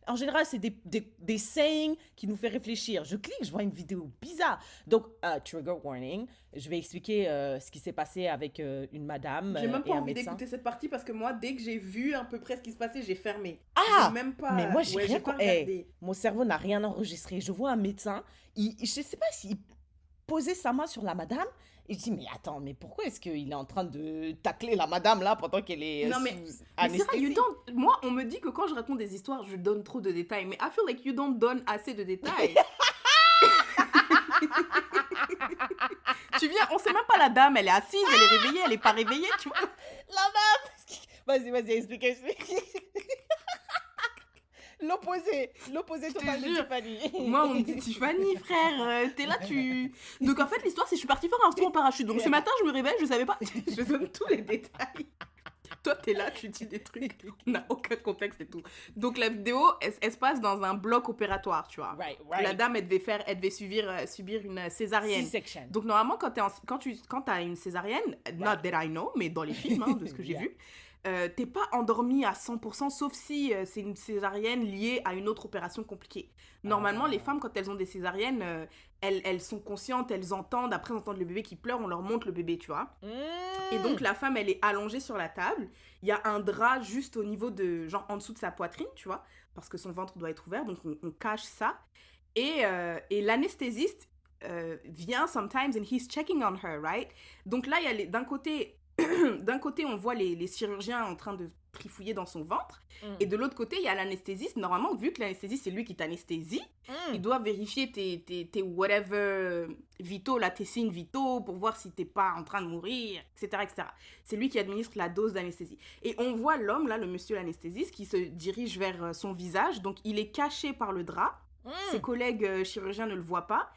en général, c'est des sayings qui nous fait réfléchir. Je clique, je vois une vidéo bizarre. Donc, trigger warning. Je vais expliquer ce qui s'est passé avec une madame J'ai même et pas un envie médecin. d'écouter cette partie parce que moi, dès que j'ai vu à peu près ce qui se passait, j'ai fermé. Ah! J'ai même pas... Mais moi, j'ai rien pas hey, regardé. mon cerveau n'a rien enregistré. Je vois un médecin, je sais pas s'il posait sa main sur la madame. Et je dis, mais attends, mais pourquoi est-ce qu'il est en train de tacler la madame là pendant qu'elle est Non, mais sous c'est vrai, anesthésie? moi, on me dit que quand je raconte des histoires, je donne trop de détails. Mais I feel like you don't donne assez de détails. Tu viens, on sait même pas la dame, elle est assise, elle est réveillée, elle est pas réveillée, tu vois. La dame! Vas-y, explique. L'opposé total de jure. Tiffany. Moi, on me dit Tiffany, frère, t'es là, tu... Donc en fait, l'histoire, c'est que je suis partie faire un saut en parachute. Donc ce matin, je me réveille, je savais pas. Je donne tous les détails. Toi, t'es là, tu dis des trucs. On n'a aucun contexte et tout. Donc la vidéo, elle se passe dans un bloc opératoire, tu vois. Right. La dame, elle devait subir une césarienne. C-section. Donc normalement, quand t'as une césarienne, not that I know, mais dans les films, hein, de ce que j'ai Yeah. vu, t'es pas endormi à 100%, sauf si c'est une césarienne liée à une autre opération compliquée. Normalement, les femmes, quand elles ont des césariennes, elles sont conscientes, elles entendent, après elles entendent le bébé qui pleure, on leur montre le bébé, tu vois. Et donc, la femme, elle est allongée sur la table. Il y a un drap juste au niveau de, genre, en dessous de sa poitrine, tu vois, parce que son ventre doit être ouvert, donc on cache ça. Et l'anesthésiste vient sometimes and he's checking on her, right? Donc là, il y a d'un côté, on voit les chirurgiens en train de trifouiller dans son ventre. Et de l'autre côté, il y a l'anesthésiste. Normalement, vu que l'anesthésiste, c'est lui qui t'anesthésie, il doit vérifier tes whatever vitaux, là, tes signes vitaux, pour voir si t'es pas en train de mourir, etc., etc. C'est lui qui administre la dose d'anesthésie. Et on voit l'homme, là, le monsieur l'anesthésiste, qui se dirige vers son visage. Donc, il est caché par le drap. Ses collègues chirurgiens ne le voient pas.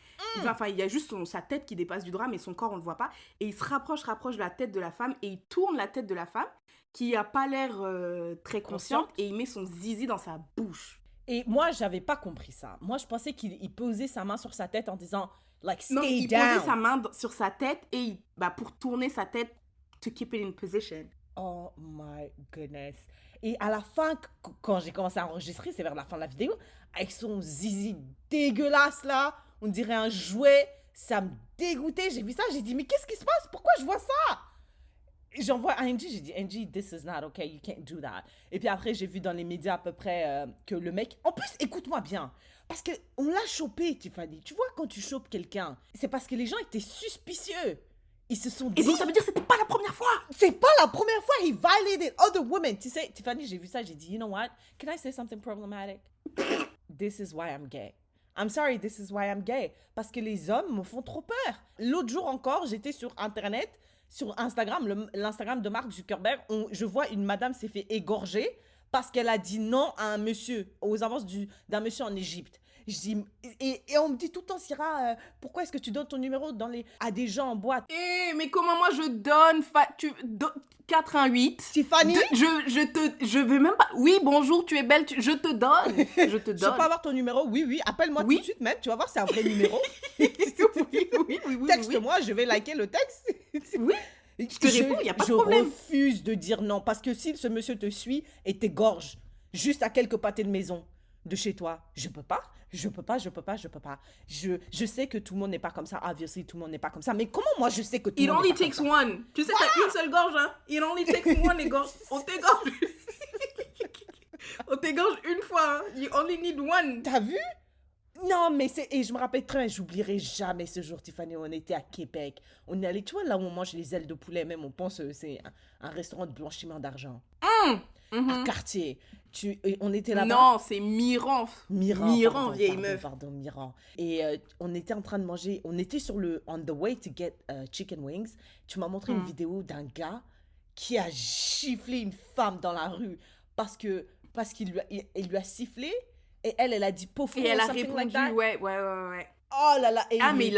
Enfin, il y a juste sa tête qui dépasse du drap, mais son corps, on ne le voit pas. Et il se rapproche de la tête de la femme et il tourne la tête de la femme, qui n'a pas l'air très consciente, et il met son zizi dans sa bouche. Et moi, j'avais pas compris ça. Moi, je pensais qu'il posait sa main sur sa tête en disant, like, stay Non, il down. posait sa main sur sa tête et pour tourner sa tête, to keep it in position. Oh my goodness. Et à la fin, quand j'ai commencé à enregistrer, c'est vers la fin de la vidéo, avec son zizi dégueulasse là, on dirait un jouet, ça me dégoûtait. J'ai vu ça, j'ai dit, mais qu'est-ce qui se passe? Pourquoi je vois ça? J'envoie à Angie, j'ai dit, Angie, this is not okay, you can't do that. Et puis après, j'ai vu dans les médias à peu près que le mec... En plus, écoute-moi bien, parce qu'on l'a chopé, Tiffany. Tu vois, quand tu chopes quelqu'un, c'est parce que les gens étaient suspicieux. Ils se sont dit... Et donc, ça veut dire que c'était pas la première fois. C'est pas la première fois he violated other women. Tu sais, Tiffany, j'ai vu ça, j'ai dit, you know what? Can I say something problematic? This is why I'm gay. I'm sorry, this is why I'm gay. Parce que les hommes me font trop peur. L'autre jour encore, j'étais sur Internet, sur Instagram, l'Instagram de Mark Zuckerberg, je vois une madame s'est fait égorger parce qu'elle a dit non à un monsieur, aux avances d'un monsieur en Égypte. Je dis, et on me dit tout le temps, Syrah, pourquoi est-ce que tu donnes ton numéro à des gens en boîte? Mais comment moi je donne 418 Tiffany? Je veux même pas. Oui, bonjour, tu es belle, je te donne. Je te Je donne. peux avoir ton numéro? Oui, appelle-moi Oui. tout de suite même, tu vas voir, c'est un vrai numéro. oui. Texte-moi, je vais liker le texte. Oui. Je te réponds, il n'y a pas de problème. Je refuse de dire non, parce que si ce monsieur te suit et t'égorge juste à quelques pâtés de maison de chez toi, je peux pas. Je sais que tout le monde n'est pas comme ça. Obviously, tout le monde n'est pas comme ça. Mais comment moi, je sais que tout le It monde only n'est pas takes comme ça? one. Tu sais, t'as une seule gorge, hein. It only takes one égorge. On t'égorge. On t'égorge une fois, hein. You only need one. T'as vu? Non, mais c'est... Et je me rappelle très bien, j'oublierai jamais ce jour, Tiffany, on était à Québec. On est allé, tu vois, là où on mange les ailes de poulet, même, on pense que c'est un restaurant de blanchiment d'argent. À Cartier. Et on était là-bas. Non, c'est Miran. Miran, Vieille meuf. Pardon, Miran. Et on était en train de manger, on était sur le on the way to get chicken wings. Tu m'as montré une vidéo d'un gars qui a giflé une femme dans la rue parce que parce il lui a sifflé et elle a dit pauvre Et elle a something répondu, like that. ouais. Oh là là. Ah, mais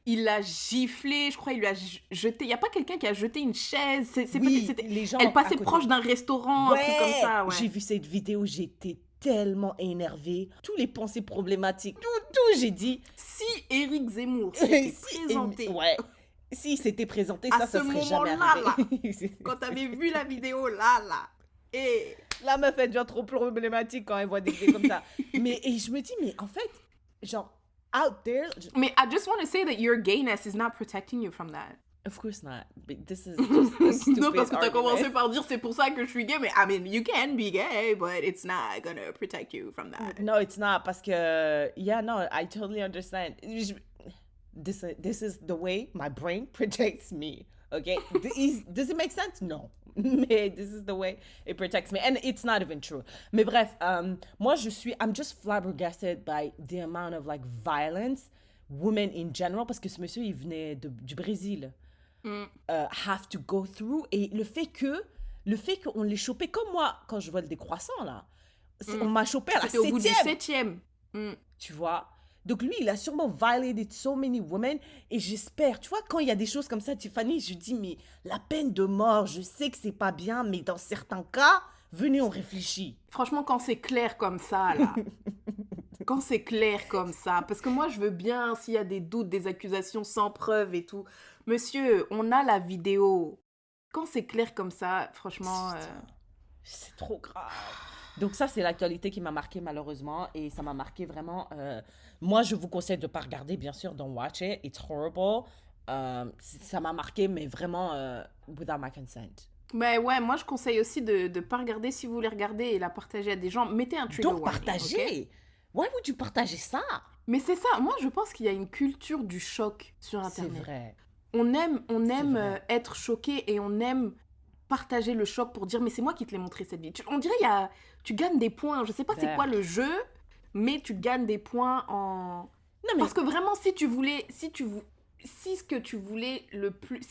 il l'a giflé, je crois, il lui a jeté. Il n'y a pas quelqu'un qui a jeté une chaise. Oui, peut-être, les gens elle à passait côté. proche d'un restaurant, un truc comme ça, ouais. J'ai vu cette vidéo, j'étais tellement énervée. Tous les pensées problématiques, tout, j'ai dit. Si Éric Zemmour s'était présenté Ouais. Si s'était présenté, à ça ce serait jamais moment-là, arrivé. quand t'avais vu la vidéo, là, et... La meuf, elle devient trop problématique quand elle voit des vidéos comme ça. Et je me dis, mais en fait, genre, out there... Mais I just want to say that your gayness is not protecting you from that. Of course not. But this is just a stupid Non, parce que t'as argument. commencé par dire c'est pour ça que je suis gay, mais I mean, you can be gay, but it's not gonna protect you from that. No, it's not, parce que, yeah, no, I totally understand. This is the way my brain protects me, okay? Does it make sense? No. Mais this is the way it protects me. And it's not even true. Mais bref, moi, I'm just flabbergasted by the amount of, like, violence, women in general, parce que ce monsieur, il venait du Brésil, have to go through. Et le fait qu'on l'ait chopé, comme moi, quand je vole des croissants, là, on m'a chopé à la 7e. C'était au bout du 7e. Tu vois? Donc lui, il a sûrement violated so many women. Et j'espère, tu vois, quand il y a des choses comme ça, Tiffany, je dis, mais la peine de mort, je sais que c'est pas bien, mais dans certains cas, venez, on réfléchit. Franchement, quand c'est clair comme ça, là. Quand c'est clair comme ça. Parce que moi, je veux bien, s'il y a des doutes, des accusations sans preuve et tout. Monsieur, on a la vidéo. Quand c'est clair comme ça, franchement... C'est trop grave. Donc ça, c'est l'actualité qui m'a marqué malheureusement. Et ça m'a marqué vraiment... Moi, je vous conseille de ne pas regarder, bien sûr, don't watch it. It's horrible. Ça m'a marqué, mais vraiment without my consent. Mais ouais, moi, je conseille aussi de ne pas regarder. Si vous voulez regarder et la partager à des gens, mettez un trigger warning. Donc, partagez. Okay? Why would you partager ça? Mais c'est ça. Moi, je pense qu'il y a une culture du choc sur Internet. C'est vrai. On aime être choqué et on aime partager le choc pour dire mais c'est moi qui te l'ai montré cette vidéo. On dirait tu gagnes des points. Je sais pas c'est quoi le jeu, mais tu gagnes des points en... Non, mais... Parce que vraiment, si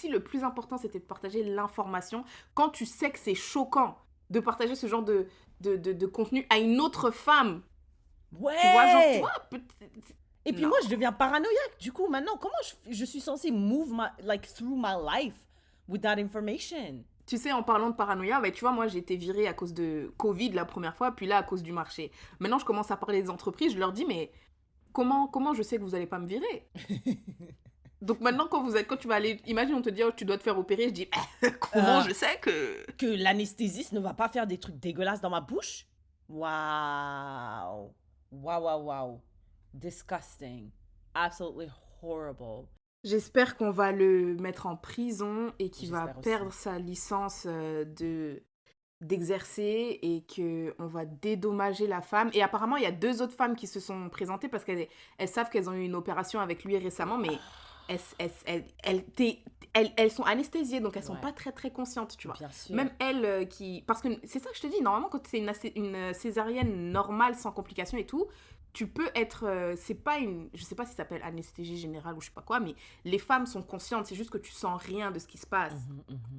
le plus important c'était de partager l'information, quand tu sais que c'est choquant de partager ce genre de contenu à une autre femme, ouais. Tu vois, genre, toi, et puis moi, je deviens paranoïaque. Du coup, maintenant, comment je suis censée move through my life with that information? Tu sais, en parlant de paranoïa, tu vois, moi, j'ai été virée à cause de Covid la première fois, puis là, à cause du marché. Maintenant, je commence à parler des entreprises, je leur dis, mais comment je sais que vous n'allez pas me virer? Donc maintenant, quand tu vas aller... Imagine, on te dit, oh, tu dois te faire opérer, je dis, comment je sais que... Que l'anesthésiste ne va pas faire des trucs dégueulasses dans ma bouche? Wow. Disgusting. Absolutely horrible. J'espère qu'on va le mettre en prison et qu'il va aussi perdre sa licence d'exercer et qu'on va dédommager la femme. Et apparemment, il y a 2 autres femmes qui se sont présentées parce qu'elles savent qu'elles ont eu une opération avec lui récemment, mais elles sont anesthésiées, donc elles sont pas très très conscientes, tu vois. Bien sûr. Même elles parce que c'est ça que je te dis, normalement quand c'est une césarienne normale sans complications et tout, tu peux être, c'est pas je sais pas si ça s'appelle anesthésie générale ou je sais pas quoi, mais les femmes sont conscientes, c'est juste que tu sens rien de ce qui se passe.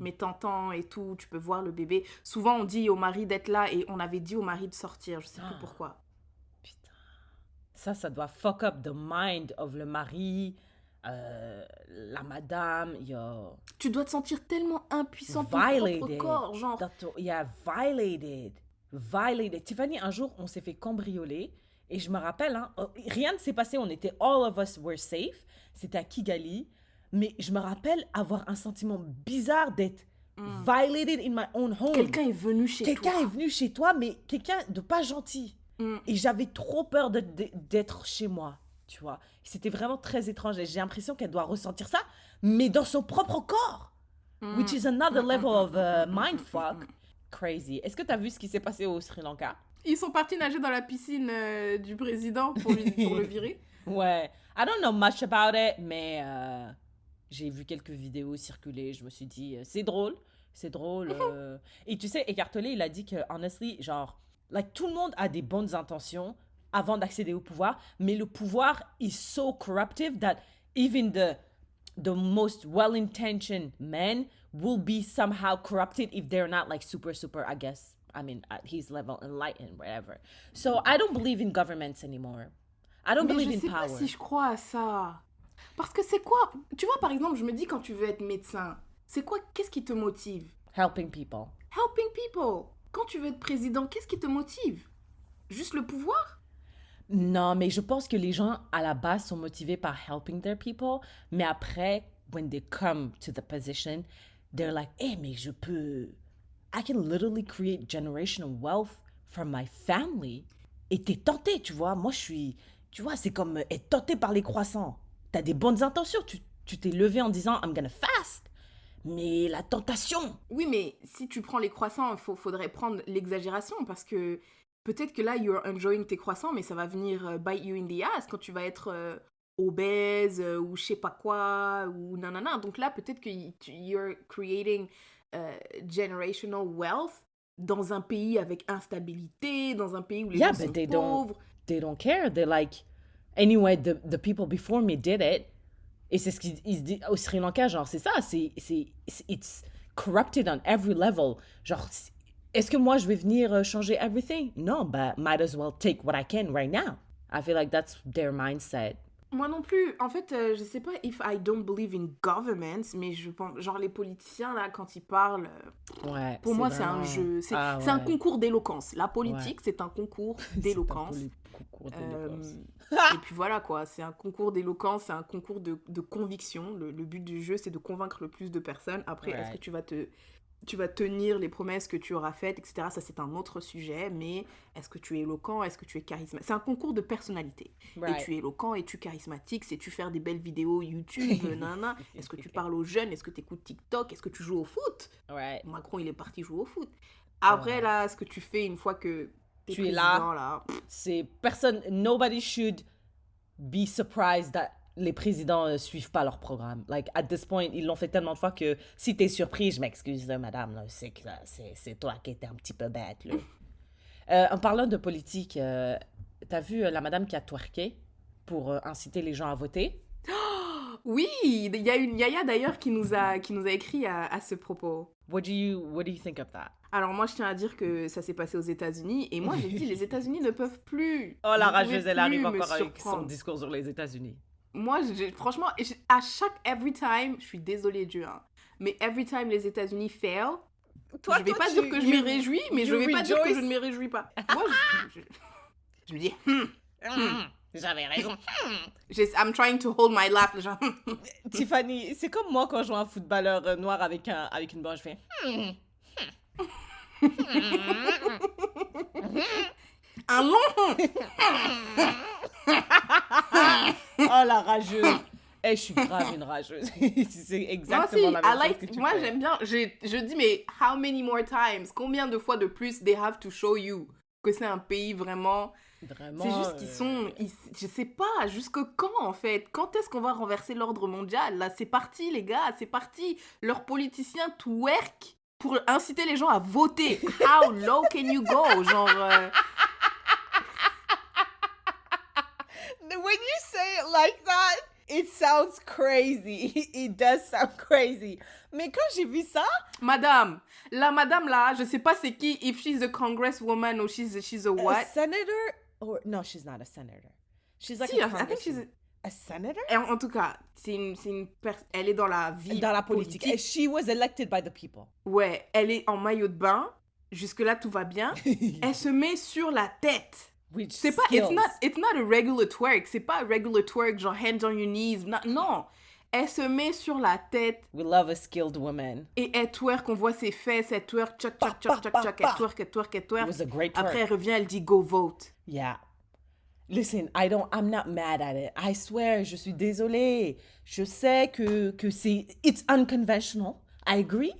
Mais t'entends et tout, tu peux voir le bébé. Souvent on dit au mari d'être là et on avait dit au mari de sortir, je sais plus pourquoi. Putain. Ça doit fuck up the mind of le mari, la madame, yo. Tu dois te sentir tellement impuissant pour ton propre corps, genre. Violated. Tiffany, un jour, on s'est fait cambrioler. Et je me rappelle, rien ne s'est passé, all of us were safe, c'était à Kigali, mais je me rappelle avoir un sentiment bizarre d'être violated in my own home. Quelqu'un est venu chez toi, mais quelqu'un de pas gentil. Et j'avais trop peur d'être chez moi, tu vois. C'était vraiment très étrange et j'ai l'impression qu'elle doit ressentir ça, mais dans son propre corps, which is another level of mindfuck. Crazy. Est-ce que tu as vu ce qui s'est passé au Sri Lanka? Ils sont partis nager dans la piscine du président pour le virer. Ouais. I don't know much about it, mais j'ai vu quelques vidéos circuler. Je me suis dit, c'est drôle. Et tu sais, Eckhart Tolle, il a dit que, honestly, genre, tout le monde a des bonnes intentions avant d'accéder au pouvoir, mais le pouvoir is so corruptive that even the most well-intentioned men will be somehow corrupted if they're not, super, I guess, I mean, at his level, enlightened, whatever. So I don't believe in governments anymore. I don't Mais believe je in sais pas power. si je crois à ça. Parce que c'est quoi? Tu vois, par exemple, je me dis quand tu veux être médecin, c'est quoi? Qu'est-ce qui te motive? Helping people. Helping people. Quand tu veux être président, qu'est-ce qui te motive? Juste le pouvoir? Non, mais je pense que les gens à la base sont motivés par helping their people, mais après, when they come to the position, they're like, hey, mais je peux. I can literally create generational wealth from my family. Et t'es tenté, tu vois. Moi, je suis. Tu vois, c'est comme être tenté par les croissants. T'as des bonnes intentions. Tu t'es levé en disant, I'm gonna fast. Mais la tentation. Oui, mais si tu prends les croissants, faudrait prendre l'exagération parce que peut-être que là, you're enjoying tes croissants, mais ça va venir bite you in the ass quand tu vas être obèse ou je sais pas quoi ou nanana. Donc là, peut-être que you're creating generational wealth dans un pays avec instabilité, dans un pays où les Yeah, gens but sont they pauvres. don't care. They're like, anyway, the people before me did it. Et c'est ce qu'ils se disent au Sri Lanka, genre, c'est ça, it's corrupted on every level. Genre, est-ce que moi, je vais venir changer everything? Non, but might as well take what I can right now. I feel like that's their mindset. Moi non plus. En fait, je sais pas if I don't believe in governments, mais je pense, genre les politiciens là, quand ils parlent, Ouais, pour c'est moi c'est un vraiment- jeu, c'est Ah, c'est un ouais. concours d'éloquence. La politique, Ouais. c'est un concours C'est un d'éloquence. concours Euh, d'éloquence. et puis voilà quoi, c'est un concours d'éloquence, c'est un concours de conviction. Le but du jeu, c'est de convaincre le plus de personnes. Après, est-ce que Right. tu vas tenir les promesses que tu auras faites, etc. Ça, c'est un autre sujet, mais est-ce que tu es éloquent, est-ce que tu es charismatique? C'est un concours de personnalité. Et Right. tu es éloquent, es-tu charismatique, sais-tu faire des belles vidéos YouTube, nanana. Est-ce que tu parles aux jeunes, est-ce que tu écoutes TikTok, est-ce que tu joues au foot? Right. Macron, il est parti jouer au foot. Après, Ouais. là, ce que tu fais une fois que t'es Tu es président, là. là, C'est personne, nobody should be surprised that les présidents suivent pas leur programme. Like, at this point, ils l'ont fait tellement de fois que si t'es surpris, je m'excuse, là, madame, là, c'est que là, c'est toi qui étais un petit peu bête, là. En parlant de politique, t'as vu la madame qui a twerké pour inciter les gens à voter? oui, il y a une Yaya d'ailleurs qui nous a écrit à ce propos. What do you think of that? Alors moi, je tiens à dire que ça s'est passé aux États-Unis et moi, j'ai dit les États-Unis ne peuvent plus. Oh, la Vous pouvez rageuse, elle plus arrive me encore avec son surprendre. discours sur les États-Unis. Moi, franchement, à chaque every time, je suis désolée Dieu, hein, mais every time les États-Unis fail, Toi, je vais toi, pas dire que je m'y réjouis, mais je you vais pas dire que rejoice. je ne m'y réjouis pas. Moi, je me dis, J'avais raison. I'm trying to hold my laugh, genre. Tiffany, c'est comme moi quand je vois un footballeur noir avec une barre, je fais. Un long. Oh, la rageuse. Eh, je suis grave une rageuse. C'est Moi exactement aussi, la même chose like, que tu moi fais. j'aime bien, je dis mais how many more times, combien de fois de plus they have to show you que c'est un pays vraiment, Vraiment. c'est juste qu'ils sont, je sais pas, jusque quand en fait, quand est-ce qu'on va renverser l'ordre mondial, là c'est parti les gars, c'est parti, leurs politiciens twerk pour inciter les gens à voter, how low can you go, genre, When you say it like that, it sounds crazy. It does sound crazy. Mais quand j'ai vu ça, madame là, je sais pas c'est qui, if she's a congresswoman or she's a a what, senator, or no, she's not a senator. She's like si, a I think she's congresswoman. A senator? Et en tout cas, elle est dans la vie Dans la politique. And she was elected by the people. Ouais, elle est en maillot de bain. Jusque-là, tout va bien. Elle se met sur la tête. Which C'est pas, skills. it's not a regular twerk. C'est pas a regular twerk, genre hands on your knees. Non. Elle se met sur la tête We love a skilled woman. et elle twerk. On voit ses fesses. Elle twerk, tchac, tchac, tchac, tchac, tchac. Elle twerk, elle twerk, elle It twerk. was a great twerk. Après, elle revient, elle dit go vote. Yeah. Listen, I'm not mad at it. I swear, je suis désolée. Je sais que it's unconventional. I agree.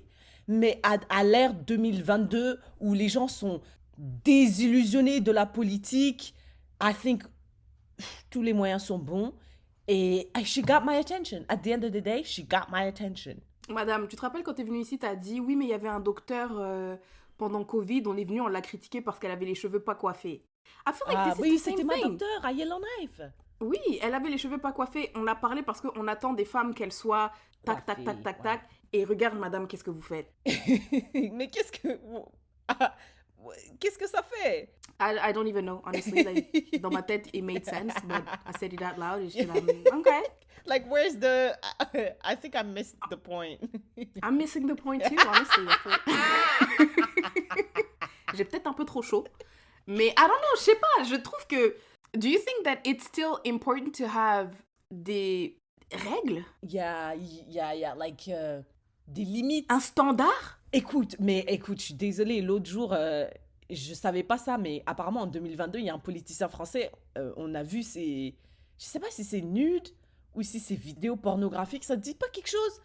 Mais à l'ère 2022, où les gens sont désillusionnés de la politique, I think tous les moyens sont bons. Et she got my attention. At the end of the day, she got my attention. Madame, tu te rappelles quand t'es venue ici, t'as dit oui, mais il y avait un docteur pendant Covid, on est venu, on l'a critiqué parce qu'elle avait les cheveux pas coiffés. I feel like this is Oui, the same c'était ma thing. docteure à Yellowknife. Oui, elle avait les cheveux pas coiffés. On a parlé parce qu'on attend des femmes qu'elles soient tac, tac, tac, tac, tac. Et regarde, madame, qu'est-ce que vous faites? Mais qu'est-ce que... Qu'est-ce que ça fait? I don't even know, honestly. Like, dans ma tête, it made sense, but I said it out loud. Et j'étais là, okay. Like, where's the... I think I missed the point. I'm missing the point too, honestly. J'ai peut-être un peu trop chaud. Mais I don't know, je sais pas. Je trouve que... Do you think that it's still important to have des règles? Yeah, like, des limites. Un standard? Écoute, je suis désolée, l'autre jour, je savais pas ça, mais apparemment en 2022, il y a un politicien français, on a vu ses... Je sais pas si c'est nude ou si c'est vidéo pornographique, ça te dit pas quelque chose?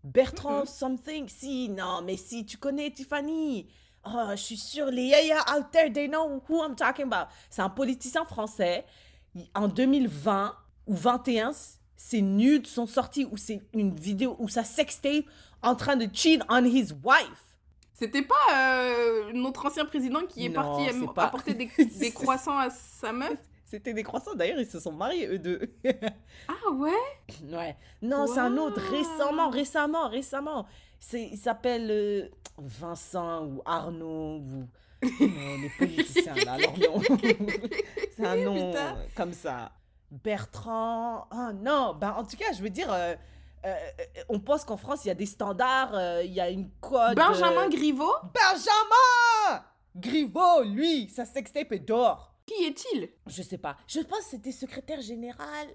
Bertrand something? Si, non, mais si, tu connais Tiffany. Oh, je suis sûre, les yaya out there, they know who I'm talking about. C'est un politicien français. En 2020 ou 21, ses nudes sont sortis ou c'est une vidéo ou sa sextape en train de cheat on his wife. C'était pas notre ancien président qui est parti apporter des croissants à sa meuf? C'était des croissants. D'ailleurs, ils se sont mariés, eux deux. Ah ouais? Ouais. Non, c'est un autre. Récemment. Il s'appelle Vincent ou Arnaud ou... les politiciens, là, leur nom. C'est un nom comme ça. Bertrand... Oh non, ben, en tout cas, je veux dire... on pense qu'en France, il y a des standards, il y a une code... Benjamin Griveaux? Benjamin Griveaux, lui, sa sextape est d'or. Qui est-il? Je sais pas. Je pense que c'était secrétaire général.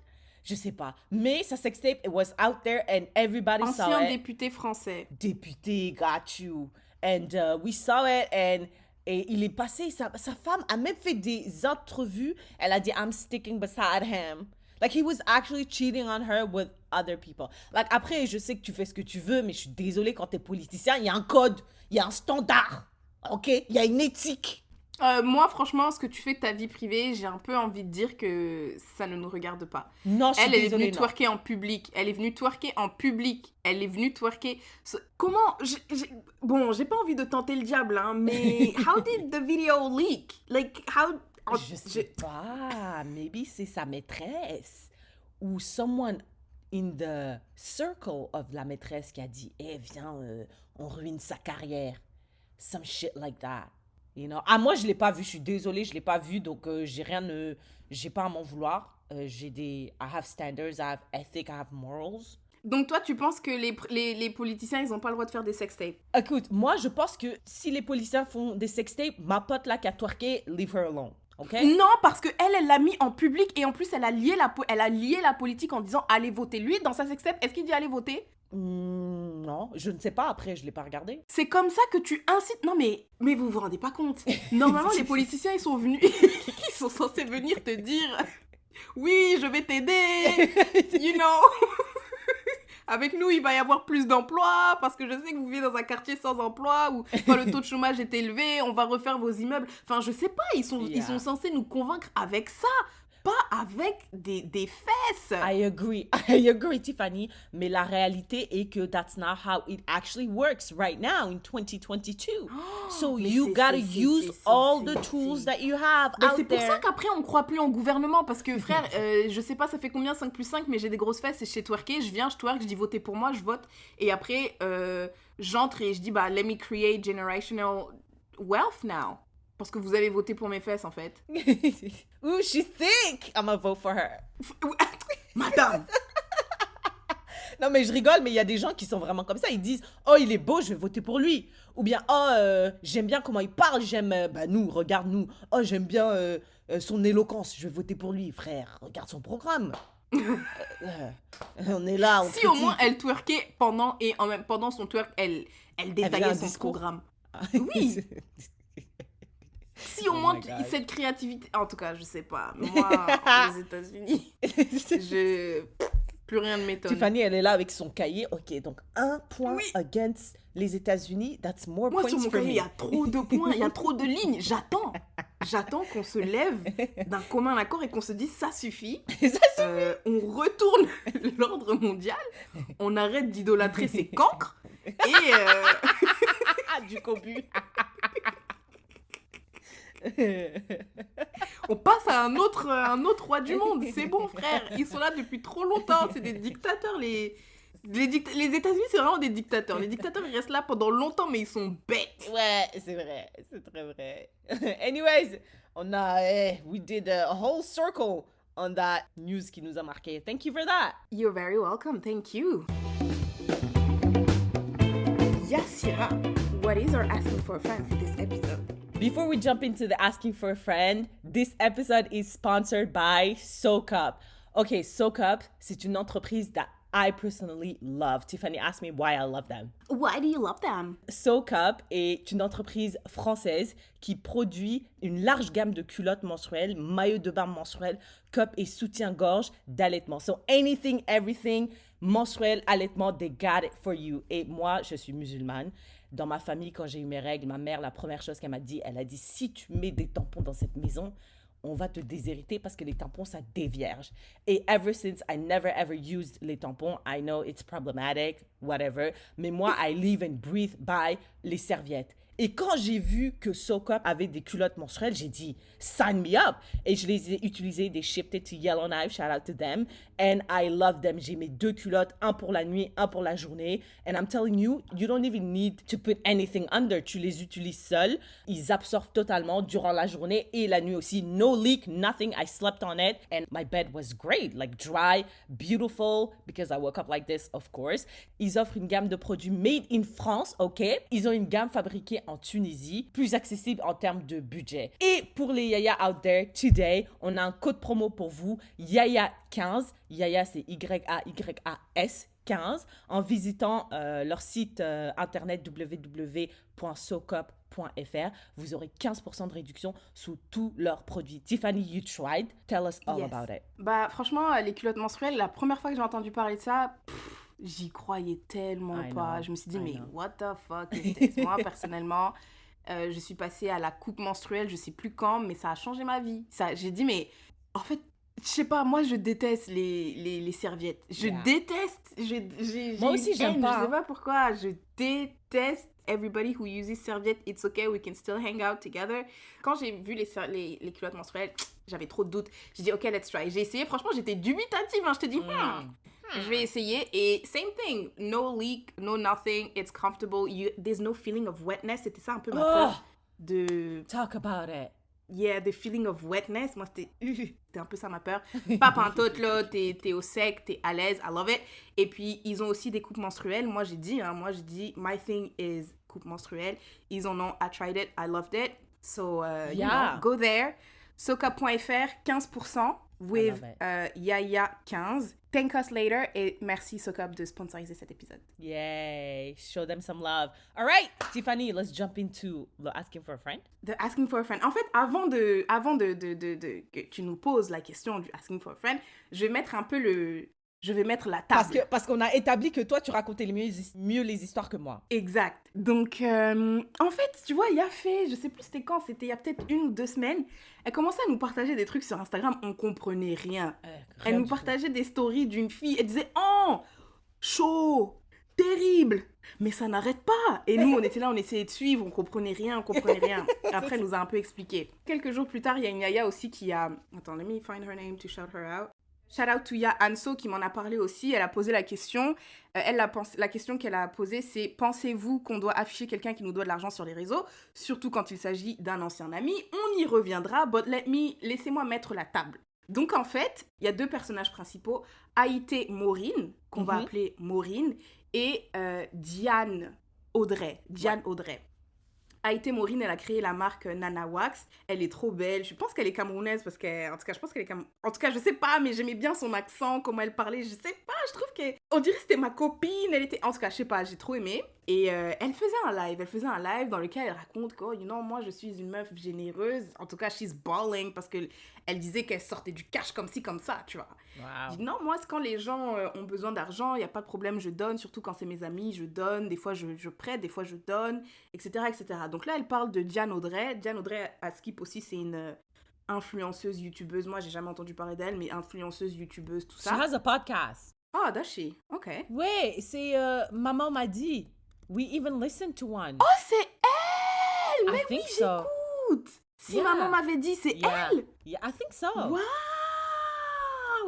Je sais pas. Mais sa sextape, it was out there and everybody saw it. Ancien député français. Député, got you. And we saw it et il est passé, sa femme a même fait des entrevues. Elle a dit, I'm sticking beside him. Like, he was actually cheating on her with other people. Like, après, je sais que tu fais ce que tu veux, mais je suis désolée, quand t'es politicien, il y a un code, il y a un standard, ok? Il y a une éthique. Moi, franchement, ce que tu fais de ta vie privée, j'ai un peu envie de dire que ça ne nous regarde pas. Non, je suis désolée, Elle est venue twerker en public. Elle est venue twerker... Comment... Bon, j'ai pas envie de tenter le diable, hein, mais... How did the video leak? Like, how... Je sais pas. Maybe c'est sa maîtresse. Ou someone in the circle of la maîtresse qui a dit, viens, on ruine sa carrière. Some shit like that. You know? Ah, moi, je l'ai pas vu. Je suis désolée, je l'ai pas vu. Donc, j'ai pas à m'en vouloir. I have standards, I have ethics, I have morals. Donc, toi, tu penses que les politiciens, ils ont pas le droit de faire des sextapes? Écoute, moi, je pense que si les politiciens font des sextapes, ma pote là qui a twerké, leave her alone. Okay? Non, parce que elle l'a mis en public et en plus, elle a lié la politique en disant allez voter. Lui, dans sa sextape, est-ce qu'il dit allez voter? Non, je ne sais pas. Après, je l'ai pas regardé. C'est comme ça que tu incites... Non, mais vous vous rendez pas compte. Normalement, les politiciens, ils sont venus... ils sont censés venir te dire oui, je vais t'aider. You know. Avec nous, il va y avoir plus d'emplois parce que je sais que vous vivez dans un quartier sans emploi où le taux de chômage est élevé, on va refaire vos immeubles. Enfin, je sais pas, ils sont censés nous convaincre avec ça, pas avec des fesses. I agree, Tiffany. Mais la réalité est que that's not how it actually works right now in 2022. So you gotta use all the tools that you have out there. C'est pour ça qu'après, on croit plus en gouvernement parce que, frère, je sais pas, ça fait combien 5 + 5, mais j'ai des grosses fesses et je sais twerker. Je viens, je twerk, je dis votez pour moi, je vote. Et après, j'entre et je dis, let me create generational wealth now. Parce que vous avez voté pour mes fesses, en fait. Ooh, she think I'm gonna vote for her. Madame! Non, mais je rigole, mais il y a des gens qui sont vraiment comme ça. Ils disent, oh, il est beau, je vais voter pour lui. Ou bien, oh, j'aime bien comment il parle, regarde nous. Oh, j'aime bien son éloquence, je vais voter pour lui. Frère, regarde son programme. On est là, on Si critique. Au moins elle twerkait pendant son twerk, elle détaillait son programme. Oui! Si au moins cette créativité... En tout cas, je sais pas. Moi, aux États-Unis, plus rien ne m'étonne. Tiffany, elle est là avec son cahier. Ok, donc 1 point against les États-Unis. That's more points for me. Moi, sur mon cahier, il y a trop de points, il y a trop de lignes. J'attends qu'on se lève d'un commun accord et qu'on se dise ça suffit. On retourne l'ordre mondial. On arrête d'idolâtrer ces cancres. Et... du cobu. On passe à un autre roi du monde. C'est bon, frère. Ils sont là depuis trop longtemps. C'est des dictateurs, les Les États-Unis, c'est vraiment des dictateurs. Les dictateurs, ils restent là pendant longtemps, mais ils sont bêtes. Ouais, c'est vrai. C'est très vrai. Anyways, we did a whole circle on that news qui nous a marqué. Thank you for that. You're very welcome. Thank you. Yassira, what is our asking for a friend for this episode? Before we jump into the asking for a friend, this episode is sponsored by SoCup. Okay, SoCup, c'est une entreprise that I personally love. Tiffany asked me why I love them. Why do you love them? SoCup est une entreprise française qui produit une large gamme de culottes menstruelles, maillots de bain menstruels, cups et soutien-gorge d'allaitement. So anything, everything, menstruel, allaitement, they got it for you. Et moi, je suis musulmane. Dans ma famille, quand j'ai eu mes règles, ma mère, la première chose qu'elle m'a dit, elle a dit, si tu mets des tampons dans cette maison, on va te déshériter parce que les tampons, ça dévierge. Et ever since, I never ever used les tampons. I know it's problematic, whatever. Mais moi, I live and breathe by les serviettes. Et quand j'ai vu que SoCup avait des culottes menstruelles, j'ai dit, sign me up. Et je les ai utilisées, they shipped it to Yellowknife, shout out to them. And I love them. J'ai mes 2 culottes, un pour la nuit, un pour la journée. And I'm telling you, you don't even need to put anything under. Tu les utilises seuls. Ils absorbent totalement durant la journée et la nuit aussi. No leak, nothing. I slept on it and my bed was great. Like dry, beautiful, because I woke up like this, of course. Ils offrent une gamme de produits made in France, ok? Ils ont une gamme fabriquée en Tunisie, plus accessible en termes de budget. Et pour les Yaya out there, today, on a un code promo pour vous, Yaya15. Yaya, c'est Y-A-Y-A-S 15, en visitant leur site internet www.socup.fr. Vous aurez 15% de réduction sous tous leurs produits. Tiffany, you tried. Tell us all about it. Bah, franchement, les culottes menstruelles, la première fois que j'ai entendu parler de ça, j'y croyais tellement pas. Je me suis dit, mais what the fuck is this? Moi, personnellement, je suis passée à la coupe menstruelle, je sais plus quand, mais ça a changé ma vie. J'ai dit, mais en fait, je sais pas, moi, je déteste les serviettes. Je déteste. Moi aussi, j'aime pas. Je sais pas pourquoi. Je déteste everybody who uses serviettes. It's okay, we can still hang out together. Quand j'ai vu les culottes menstruelles, j'avais trop de doutes. J'ai dit, ok, let's try. J'ai essayé, franchement, j'étais dubitative. Hein. Je te dis, je vais essayer. Et same thing. No leak, no nothing. It's comfortable. There's no feeling of wetness. C'était ça un peu ma peur de... Talk about it. Yeah, the feeling of wetness. Moi, c'était un peu ça ma peur. Pas pantoute, là. T'es au sec, t'es à l'aise. I love it. Et puis, ils ont aussi des coupes menstruelles. Moi, j'ai dit, my thing is coupe menstruelle. Ils en ont, I tried it, I loved it. So, you know, go there. Socup.fr, 15% with Yaya15. Thank us later et merci SoCup de sponsoriser cet épisode. Yay! Show them some love. All right, Tiffany, let's jump into the asking for a friend. The asking for a friend. En fait, avant de que tu nous poses la question du asking for a friend, je vais mettre la table. Parce qu'on a établi que toi, tu racontais mieux les histoires que moi. Exact. Donc, en fait, tu vois, je sais plus c'était quand, c'était il y a peut-être 1 ou 2 semaines, elle commençait à nous partager des trucs sur Instagram, on comprenait rien. Elle nous partageait des stories d'une fille, elle disait « Oh, chaud, terrible, mais ça n'arrête pas !» Et nous, on était là, on essayait de suivre, on comprenait rien. Après, elle nous a un peu expliqué. Quelques jours plus tard, il y a une Yaya aussi qui a... Attends, let me find her name to shout her out. Shout out to Ya Anso qui m'en a parlé aussi. Elle a posé la question. La question qu'elle a posée, c'est « Pensez-vous qu'on doit afficher quelqu'un qui nous doit de l'argent sur les réseaux, surtout quand il s'agit d'un ancien ami? On y reviendra, but laissez-moi mettre la table. » Donc en fait, il y a 2 personnages principaux. Haïté Maureen, qu'on va appeler Maureen, et Diane Audrey. Haïté Maureen, elle a créé la marque Nana Wax. Elle est trop belle. Je pense qu'elle est camerounaise parce que, en tout cas, je sais pas, mais j'aimais bien son accent, comment elle parlait. Je sais pas, je trouve on dirait que c'était ma copine. En tout cas, je sais pas, j'ai trop aimé. Et elle faisait un live dans lequel elle raconte que, moi, je suis une meuf généreuse. En tout cas, she's balling parce que elle disait qu'elle sortait du cash comme ci, comme ça, tu vois. Wow. Je dis, non, moi, c'est quand les gens ont besoin d'argent, il n'y a pas de problème, je donne. Surtout quand c'est mes amis, je donne. Des fois, je prête, des fois, je donne, etc., etc. Donc là, elle parle de Diane Audrey. Diane Audrey, à Skip aussi, c'est une influenceuse youtubeuse. Moi, j'ai jamais entendu parler d'elle, mais influenceuse youtubeuse, tout ça. She has a podcast. Ah, does she? OK. Ouais, c'est... maman m'a dit. We even listened to one. Oh, c'est elle! Mais oui, j'écoute! Si maman m'avait dit, c'est elle? Yeah, I think so. Wow!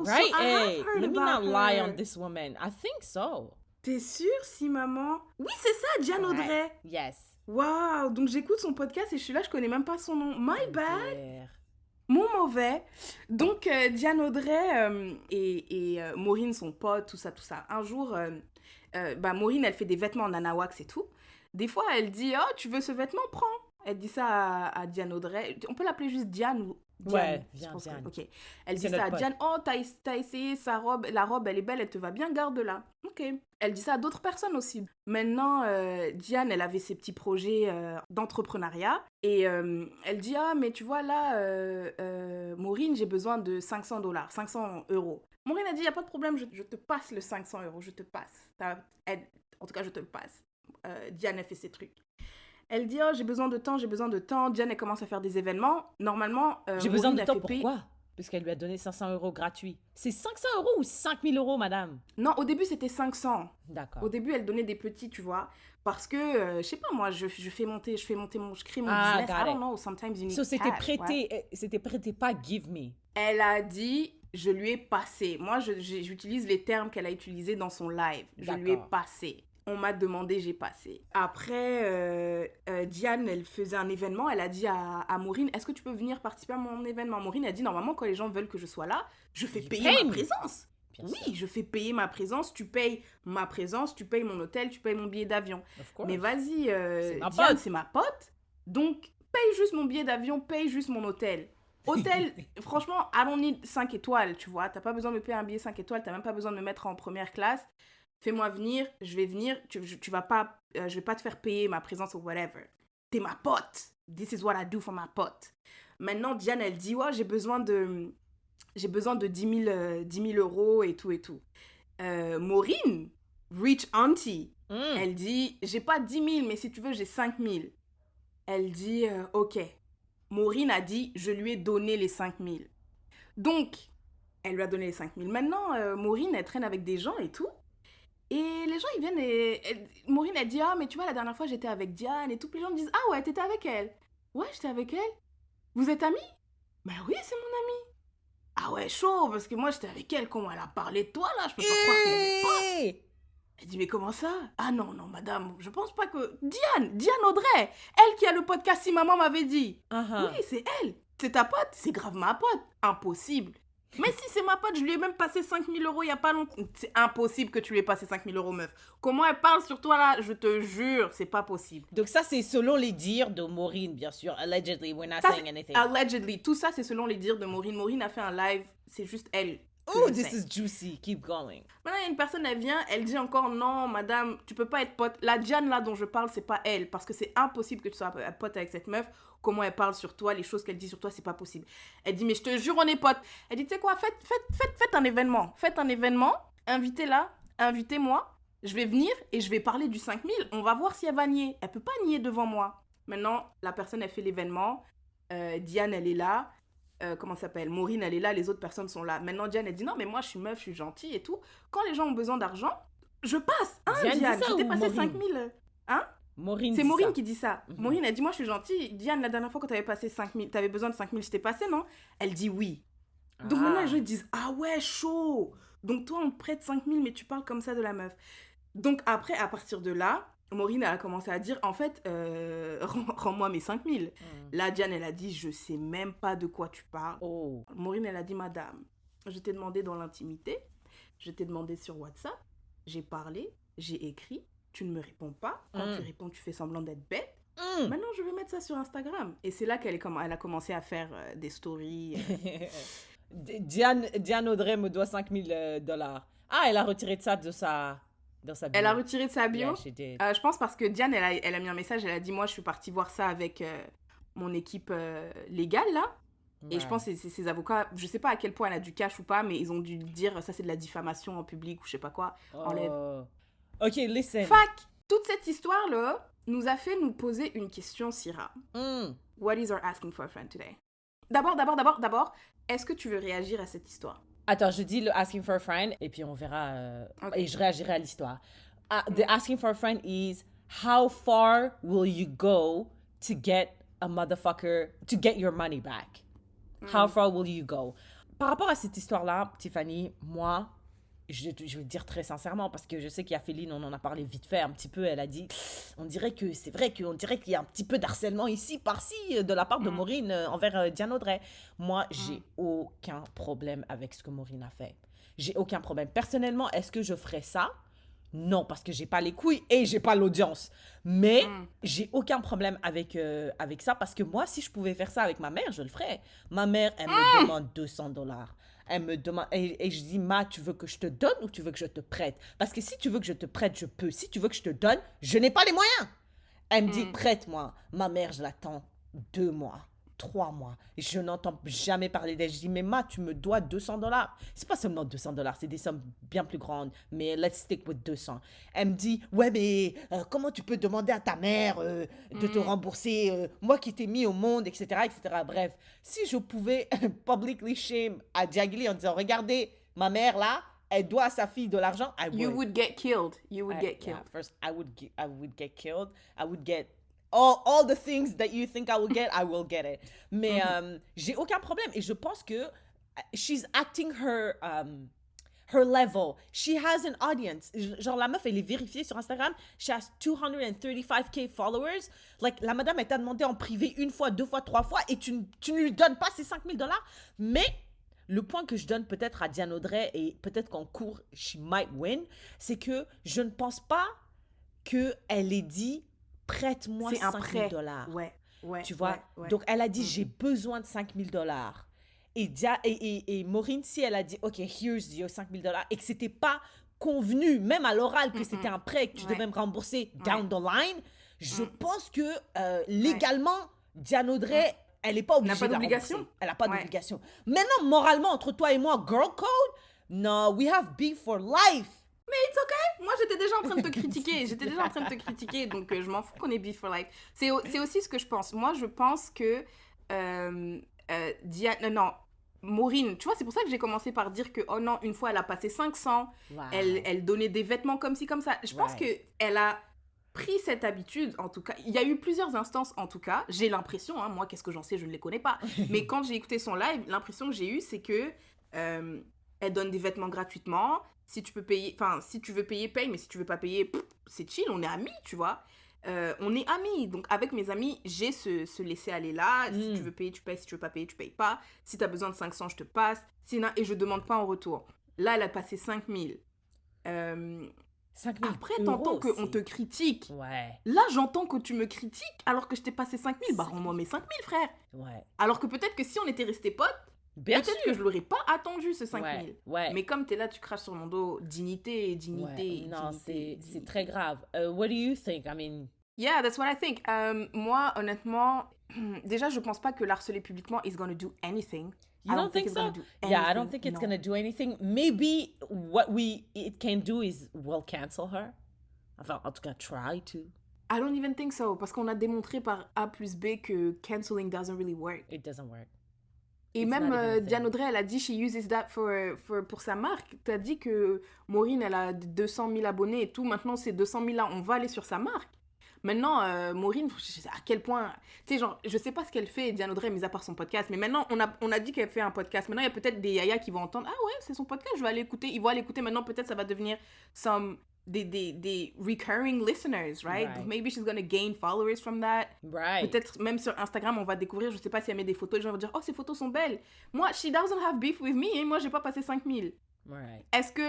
Wow, so Right? I have Hey, heard let me about not lie her. on this woman. I think so. T'es sûre, si maman? Oui, c'est ça, Diane Ouais. Audrey. Yes. Wow, donc j'écoute son podcast et je suis là, je connais même pas son nom. My bad. Yeah. Mon mauvais. Donc, Diane Audrey et Maureen, son pote, tout ça, tout ça. Un jour, Maureen, elle fait des vêtements en anawax et tout. Des fois, elle dit, oh, tu veux ce vêtement, prends. Elle dit ça à Diane Audrey. On peut l'appeler juste Diane ou Diane. Ouais, je viens, pense Diane. ok. Elle dit C'est ça à notre pote. Diane. Oh, t'as essayé sa robe. La robe, elle est belle, elle te va bien, garde-la. Ok. Elle dit ça à d'autres personnes aussi. Maintenant, Diane, elle avait ses petits projets d'entrepreneuriat. Et elle dit, ah, mais tu vois, là, Maureen, j'ai besoin de $500, 500 euros. Maureen a dit, il n'y a pas de problème, je te passe le 500 euros, je te passe. En tout cas, je te le passe. Diane, elle fait ses trucs. Elle dit, oh, j'ai besoin de temps. Diane, elle commence à faire des événements. Normalement, J'ai besoin Maureen, de elle temps, fait payer- pourquoi? Puisqu'elle lui a donné 500 euros gratuits. C'est 500 euros ou 5000 euros, madame? Non, au début, c'était 500. D'accord. Au début, elle donnait des petits, tu vois. Parce que, je sais pas, moi, je crée mon business. I got don't it. know, sometimes you need So, c'était cash, ouais. prêté, pas give me. Elle a dit, je lui ai passé. Moi, j'utilise les termes qu'elle a utilisés dans son live. Je lui ai D'accord. passé. On m'a demandé, j'ai passé. Après, Diane, elle faisait un événement. Elle a dit à Maureen, est-ce que tu peux venir participer à mon événement? Maureen a dit, normalement, quand les gens veulent que je sois là, je fais You payer pay ma me. présence. Bien Oui, sûr. je fais payer ma présence. Tu payes ma présence, tu payes mon hôtel, tu payes mon billet d'avion. Of course. Mais vas-y, C'est ma Diane, pote. c'est ma pote. Donc, paye juste mon billet d'avion, paye juste mon hôtel. Hôtel, franchement, I don't need 5 étoiles, tu vois. T'as pas besoin de me payer un billet 5 étoiles, t'as même pas besoin de me mettre en première classe. Fais-moi venir, je vais venir, tu vas pas, je vais pas te faire payer ma présence ou whatever. T'es ma pote. This is what I do for my pote. Maintenant, Diane, elle dit, ouais, j'ai besoin de 10 000 euros et tout et tout. Maureen, rich auntie, elle dit, j'ai pas 10 000, mais si tu veux, j'ai 5 000. Elle dit, ok. Maureen a dit, je lui ai donné les 5 000. Donc, elle lui a donné les 5 000. Maintenant, Maureen, elle traîne avec des gens et tout. Et les gens, ils viennent et... Maureen, elle dit, ah, mais tu vois, la dernière fois, j'étais avec Diane et tout. Puis les gens me disent, ah ouais, t'étais avec elle. Ouais, j'étais avec elle. Vous êtes amis? Ben oui, c'est mon amie. Ah ouais, chaud, parce que moi, j'étais avec elle. Comment elle a parlé de toi, là? Je peux pas croire qu'elle est pote. Hey! Elle dit, mais comment ça? Ah non, madame, je pense pas que... Diane Audrey, elle qui a le podcast Si Maman m'avait dit. Uh-huh. Oui, c'est elle. C'est ta pote? C'est grave ma pote. Impossible. Mais si c'est ma pote, je lui ai même passé 5 000 euros il y a pas longtemps. C'est impossible que tu lui aies passé 5 000 euros, meuf. Comment elle parle sur toi, là? Je te jure, c'est pas possible. Donc ça, c'est selon les dires de Maureen, bien sûr. Allegedly, we're not Ça, saying anything. Allegedly. Tout ça, c'est selon les dires de Maureen. Maureen a fait un live, c'est juste elle. Oh, je this sais. is juicy. Keep going. Maintenant, il y a une personne, elle vient, elle dit encore, non, madame, tu peux pas être pote. La Diane, là, dont je parle, c'est pas elle. Parce que c'est impossible que tu sois pote avec cette meuf. Comment elle parle sur toi, les choses qu'elle dit sur toi, c'est pas possible. Elle dit, mais je te jure, on est potes. Elle dit, tu sais quoi, faites un événement. Faites un événement, invitez-la, invitez-moi. Je vais venir et je vais parler du 5 000. On va voir si elle va nier. Elle peut pas nier devant moi. Maintenant, la personne, elle fait l'événement. Diane, elle est là. Comment ça s'appelle? Maureen, elle est là, les autres personnes sont là. Maintenant, Diane, elle dit, non, mais moi, je suis meuf, je suis gentille et tout. Quand les gens ont besoin d'argent, je passe. Hein, Diane dit Diane, ça je t'ai ou passé Maureen? 5 000. Hein? Maureen C'est dit Maureen ça. qui dit ça. Mhm. Maureen, elle dit, moi, je suis gentille. Diane, la dernière fois, quand t'avais passé 5 000, t'avais besoin de 5 000, je t'ai passé, non? Elle dit oui. Donc maintenant, les gens disent, ah ouais, chaud. Donc toi, on te prête 5 000, mais tu parles comme ça de la meuf. Donc après, à partir de là, Maureen, elle a commencé à dire, en fait, rends-moi mes 5 000. Là, Diane, elle a dit, je sais même pas de quoi tu parles. Oh. Maureen, elle a dit, madame, je t'ai demandé dans l'intimité, je t'ai demandé sur WhatsApp, j'ai parlé, j'ai écrit, tu ne me réponds pas. Quand tu réponds, tu fais semblant d'être bête. Maintenant, je vais mettre ça sur Instagram. Et c'est là qu'elle a commencé à faire des stories. Diane Audrey me doit 5 000 $. Ah, elle a retiré de ça dans sa bio. Elle a retiré de sa bio. Yeah, she did. Je pense parce que Diane, elle a mis un message, elle a dit, moi, je suis partie voir ça avec mon équipe légale, là. Et je pense que c'est ses avocats, je sais pas à quel point elle a du cash ou pas, mais ils ont dû dire, ça, c'est de la diffamation en public ou je sais pas quoi. Enlève. Oh. Ok, listen. Fac, toute cette histoire-là nous a fait nous poser une question, Syrah. What is our asking for a friend today? D'abord, est-ce que tu veux réagir à cette histoire? Attends, je dis le asking for a friend et puis on verra Ok. et je réagirai à l'histoire. The asking for a friend is how far will you go to get a motherfucker to get your money back? How far will you go? par rapport à cette histoire-là, Tiffany, moi, je vais te dire très sincèrement, parce que je sais qu'il y a Féline, on en a parlé vite fait un petit peu, elle a dit, on dirait que c'est vrai qu'on dirait qu'il y a un petit peu d'harcèlement ici, par-ci, de la part de Maureen envers Diane Audrey. Moi, j'ai aucun problème avec ce que Maureen a fait. J'ai aucun problème. Personnellement, est-ce que je ferais ça? Non, parce que j'ai pas les couilles et j'ai pas l'audience. Mais j'ai aucun problème avec ça, parce que moi, si je pouvais faire ça avec ma mère, je le ferais. Ma mère, elle me demande $200. Elle me demande, et je dis, Ma, tu veux que je te donne ou tu veux que je te prête? Parce que si tu veux que je te prête, je peux. Si tu veux que je te donne, je n'ai pas les moyens. Elle me dit, prête-moi. Ma mère, je l'attends 2 mois, 3 mois. Je n'entends jamais parler d'elle. Je dis, mais Ma, tu me dois $200. C'est pas seulement $200, c'est des sommes bien plus grandes. Mais let's stick with 200. Elle me dit, ouais, mais comment tu peux demander à ta mère de te rembourser, moi qui t'ai mis au monde, etc., etc. Bref, si je pouvais publicly shame à Diagili en disant, regardez, ma mère là, elle doit à sa fille de l'argent, I would. You would get killed. You would get killed. Yeah, first, I would get killed. I would get all the things that you think I will get, I will get it. Mais j'ai aucun problème. Et je pense que she's acting her level. She has an audience. Genre, la meuf, elle est vérifiée sur Instagram. She has 235K followers. Like, la madame, elle t'a demandé en privé 1 fois, 2 fois, 3 fois et tu ne lui donnes pas ces $5,000. Mais le point que je donne peut-être à Diane Audrey, et peut-être qu'en cours, she might win, c'est que je ne pense pas qu'elle ait dit « prête-moi $5,000 ». Ouais, tu vois? Ouais. Donc, elle a dit « j'ai besoin de $5,000 ». Et Maureen, si elle a dit « ok, here's your $5,000 » et que c'était pas convenu, même à l'oral, que c'était un prêt que tu devais me rembourser down the line, je pense que légalement, Diane Audrey... Elle n'est pas obligée de la rembourser. Elle n'a pas d'obligation. Maintenant, moralement, entre toi et moi, girl code, no, we have beef for life. Mais it's okay. Moi, j'étais déjà en train de te critiquer. Donc, je m'en fous qu'on ait beef for life. C'est aussi ce que je pense. Moi, je pense que Maureen, tu vois, c'est pour ça que j'ai commencé par dire que, oh non, une fois, elle a passé 500. Wow. Elle donnait des vêtements comme ci, comme ça. Je pense qu'elle a pris cette habitude, en tout cas. Il y a eu plusieurs instances, en tout cas. J'ai l'impression, hein, moi, qu'est-ce que j'en sais, je ne les connais pas. Mais quand j'ai écouté son live, l'impression que j'ai eue, c'est que elle donne des vêtements gratuitement. Si tu veux payer, paye. Mais si tu veux pas payer, c'est chill, on est amis, tu vois. On est amis. Donc, avec mes amis, j'ai ce laisser-aller là. Si tu veux payer, tu payes. Si tu veux pas payer, tu payes pas. Si tu as besoin de 500, je te passe. Et je demande pas en retour. Là, elle a passé 5 000. Après, t'entends qu'on te critique. Ouais. Là, j'entends que tu me critiques alors que je t'ai passé 5 000. Bah, rends-moi mes 5 000, frère. Ouais. Alors que peut-être que si on était restés potes, peut-être que je l'aurais pas attendu, ce 5 000. Ouais. Mais comme t'es là, tu craches sur mon dos. Dignité. Non, c'est très grave. What do you think? I mean... Yeah, that's what I think. Moi, honnêtement, déjà, je pense pas que l'harceler publiquement is gonna do anything. You don't think so? Yeah, I don't think it's gonna do anything. Maybe what it can do is cancel her. Enfin, en tout cas, try to. I don't even think so, parce qu'on a démontré par A plus B que canceling doesn't really work. It doesn't work. Et même Diane Audrey, elle a dit she uses that pour sa marque. T'as dit que Maureen, elle a 200 000 abonnés et tout. Maintenant, ces 200 000 là, on va aller sur sa marque. Maintenant, Maureen, je sais à quel point... Tu sais, genre, je sais pas ce qu'elle fait, Diane Audrey, mis à part son podcast. Mais maintenant, on a dit qu'elle fait un podcast. Maintenant, il y a peut-être des yayas qui vont entendre. Ah ouais, c'est son podcast, je vais aller écouter. Ils vont aller écouter. Maintenant, peut-être ça va devenir des recurring listeners, right? Maybe she's gonna gain followers from that. Right. Peut-être même sur Instagram, on va découvrir, je sais pas si elle met des photos, les gens vont dire, oh, ces photos sont belles. Moi, she doesn't have beef with me, et moi, j'ai pas passé 5 000. Right.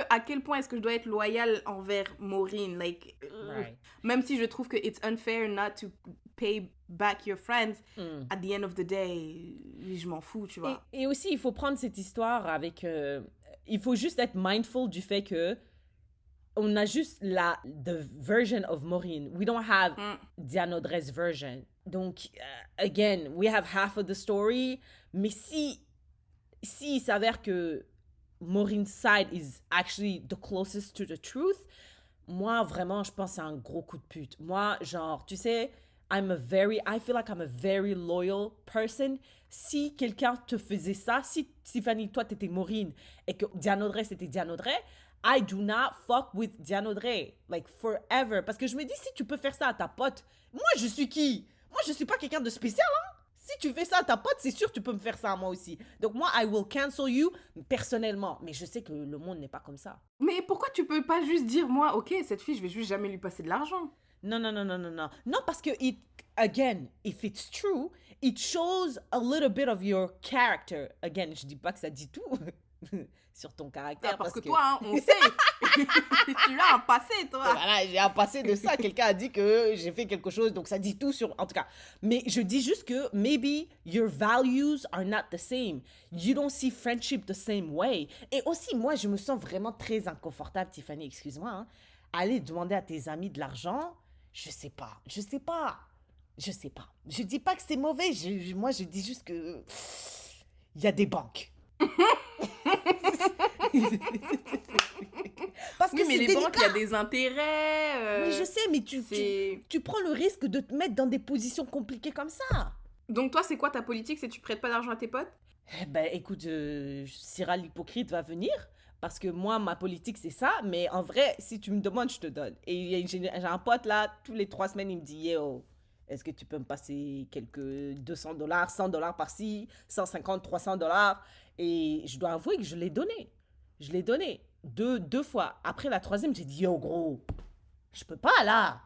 À quel point est-ce que je dois être loyale envers Maureen? Like, même si je trouve que it's unfair not to pay back your friends, at the end of the day, je m'en fous, tu vois. Et aussi, il faut prendre cette histoire avec... il faut juste être mindful du fait que on a juste the version of Maureen. We don't have Diane Audrey's version. Donc, again, we have half of the story. Mais si il s'avère que Maureen's side is actually the closest to the truth, moi, vraiment, je pense que c'est un gros coup de pute. Moi, genre, tu sais, I feel like I'm a very loyal person. Si quelqu'un te faisait ça, si Tiffany, toi, t'étais Maureen et que Diane Audrey, c'était Diane Audrey, I do not fuck with Diane Audrey, like, forever. Parce que je me dis, si tu peux faire ça à ta pote, moi, je suis qui? Moi, je suis pas quelqu'un de spécial, hein? Si Si tu fais ça à ta pote, c'est sûr que tu peux me faire ça à moi aussi. Donc moi, I will cancel you personnellement. Mais je sais que le monde n'est pas comme ça. Mais pourquoi tu peux pas juste dire, moi, ok, cette fille, je vais juste jamais lui passer de l'argent? Non, non, non, non, non, non. Non, parce que, again, if it's true, it shows a little bit of your character. Again, je dis pas que ça dit tout sur ton caractère. Parce que toi, hein, on sait. Tu as un passé, toi. Voilà, j'ai un passé de ça. Quelqu'un a dit que j'ai fait quelque chose, donc ça dit tout sur... En tout cas, mais je dis juste que maybe your values are not the same. You don't see friendship the same way. Et aussi, moi, je me sens vraiment très inconfortable, Tiffany, excuse-moi. Hein. Aller demander à tes amis de l'argent, je sais pas. Je dis pas que c'est mauvais. Moi, je dis juste que... Il y a des banques. Parce que oui, mais c'est les délicat. banques, il y a des intérêts. Oui, je sais, mais tu prends le risque de te mettre dans des positions compliquées comme ça. Donc toi, c'est quoi ta politique? C'est tu prêtes pas d'argent à tes potes? Eh ben, écoute, Syrah l'hypocrite va venir. Parce que moi, ma politique, c'est ça. Mais en vrai, si tu me demandes, je te donne. Et j'ai un pote là, tous les 3 semaines, il me dit, yo, est-ce que tu peux me passer quelques $200, $100 par-ci, 150, $300? Et je dois avouer que je l'ai donné. Je l'ai donné deux fois. Après la troisième, j'ai dit, yo, gros, je peux pas là.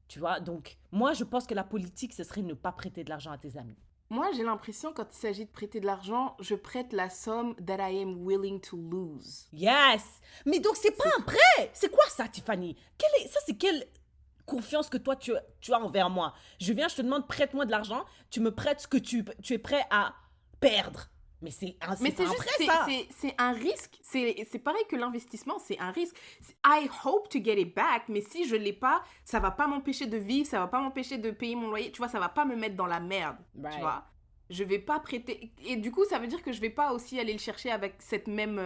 Tu vois, donc moi, je pense que la politique, ce serait ne pas prêter de l'argent à tes amis. Moi, j'ai l'impression, quand il s'agit de prêter de l'argent, je prête la somme that I am willing to lose. Yes! Mais donc, c'est pas un prêt! C'est quoi ça, Tiffany? Ça, c'est quelle confiance que toi, tu as envers moi? Je viens, je te demande, prête-moi de l'argent. Tu me prêtes ce que tu es prêt à perdre. Mais c'est pas un prêt, ça! C'est un risque. C'est pareil que l'investissement, c'est un risque. I hope to get it back, mais si je l'ai pas, ça va pas m'empêcher de vivre, ça va pas m'empêcher de payer mon loyer. Tu vois, ça va pas me mettre dans la merde. Right. Tu vois? Je vais pas prêter. Et du coup, ça veut dire que je vais pas aussi aller le chercher avec cette même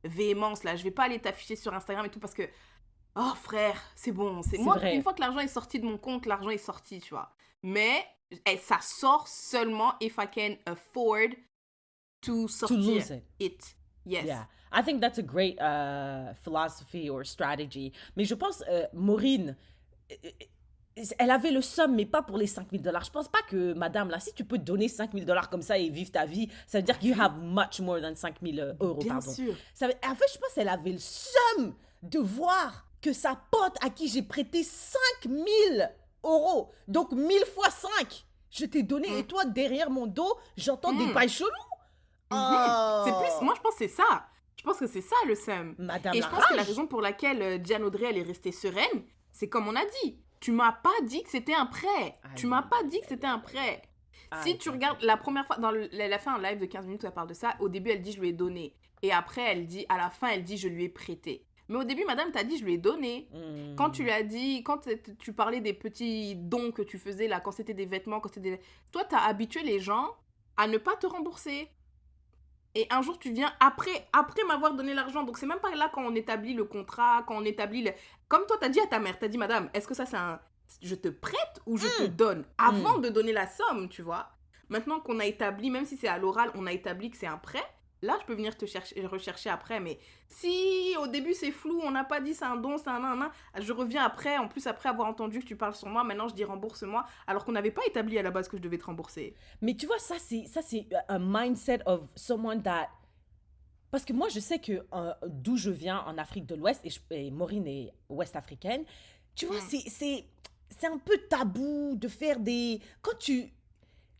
véhémence là. Je vais pas aller t'afficher sur Instagram et tout parce que, oh frère, c'est bon. Moi, vrai. une fois que l'argent est sorti de mon compte, l'argent est sorti, tu vois. Mais ça sort seulement if I can afford to sortir lose it. Yes. Yeah, I think that's a great philosophy or strategy. Mais je pense, Maureen, elle avait le somme, mais pas pour les $5,000. Je pense pas que, madame, là, si tu peux donner $5,000 comme ça et vivre ta vie, ça veut dire que you have much more than 5,000 euros, Bien pardon. sûr. En fait, je pense qu'elle avait le somme de voir que sa pote à qui j'ai prêté 5,000 euros, donc 1000 fois 5, je t'ai donné, et toi, derrière mon dos, j'entends des bails chelous. Oh. C'est plus, moi je pense que c'est ça. Je pense que c'est ça le seum. Madame Et la je pense que la rage. raison pour laquelle Diane Audrey elle est restée sereine, c'est comme on a dit. Tu m'as pas dit que c'était un prêt. Tu m'as pas dit que c'était un prêt. Si tu regardes la première fois, elle a fait un live de 15 minutes où elle parle de ça. Au début, elle dit je lui ai donné. Et après, elle dit, à la fin, elle dit je lui ai prêté. Mais au début, madame, t'as dit je lui ai donné. Quand tu lui as dit, quand tu parlais des petits dons que tu faisais là, quand c'était des vêtements, quand c'était des... Toi, t'as habitué les gens à ne pas te rembourser. Et un jour, tu viens après m'avoir donné l'argent. Donc, c'est même pas là quand on établit le contrat, quand on établit le... Comme toi, t'as dit à ta mère, t'as dit, madame, est-ce que ça, c'est un... Je te prête ou je te donne avant de donner la somme, tu vois. Maintenant qu'on a établi, même si c'est à l'oral, on a établi que c'est un prêt, là, je peux venir te rechercher après. Mais si au début, c'est flou, on n'a pas dit c'est un don, c'est un nan, je reviens après, en plus après avoir entendu que tu parles sur moi, maintenant je dis rembourse-moi, alors qu'on n'avait pas établi à la base que je devais te rembourser. Mais tu vois, ça c'est un mindset of someone that... Parce que moi, je sais que d'où je viens en Afrique de l'Ouest, et Maureen est ouest-africaine, tu vois, c'est un peu tabou de faire des... Quand tu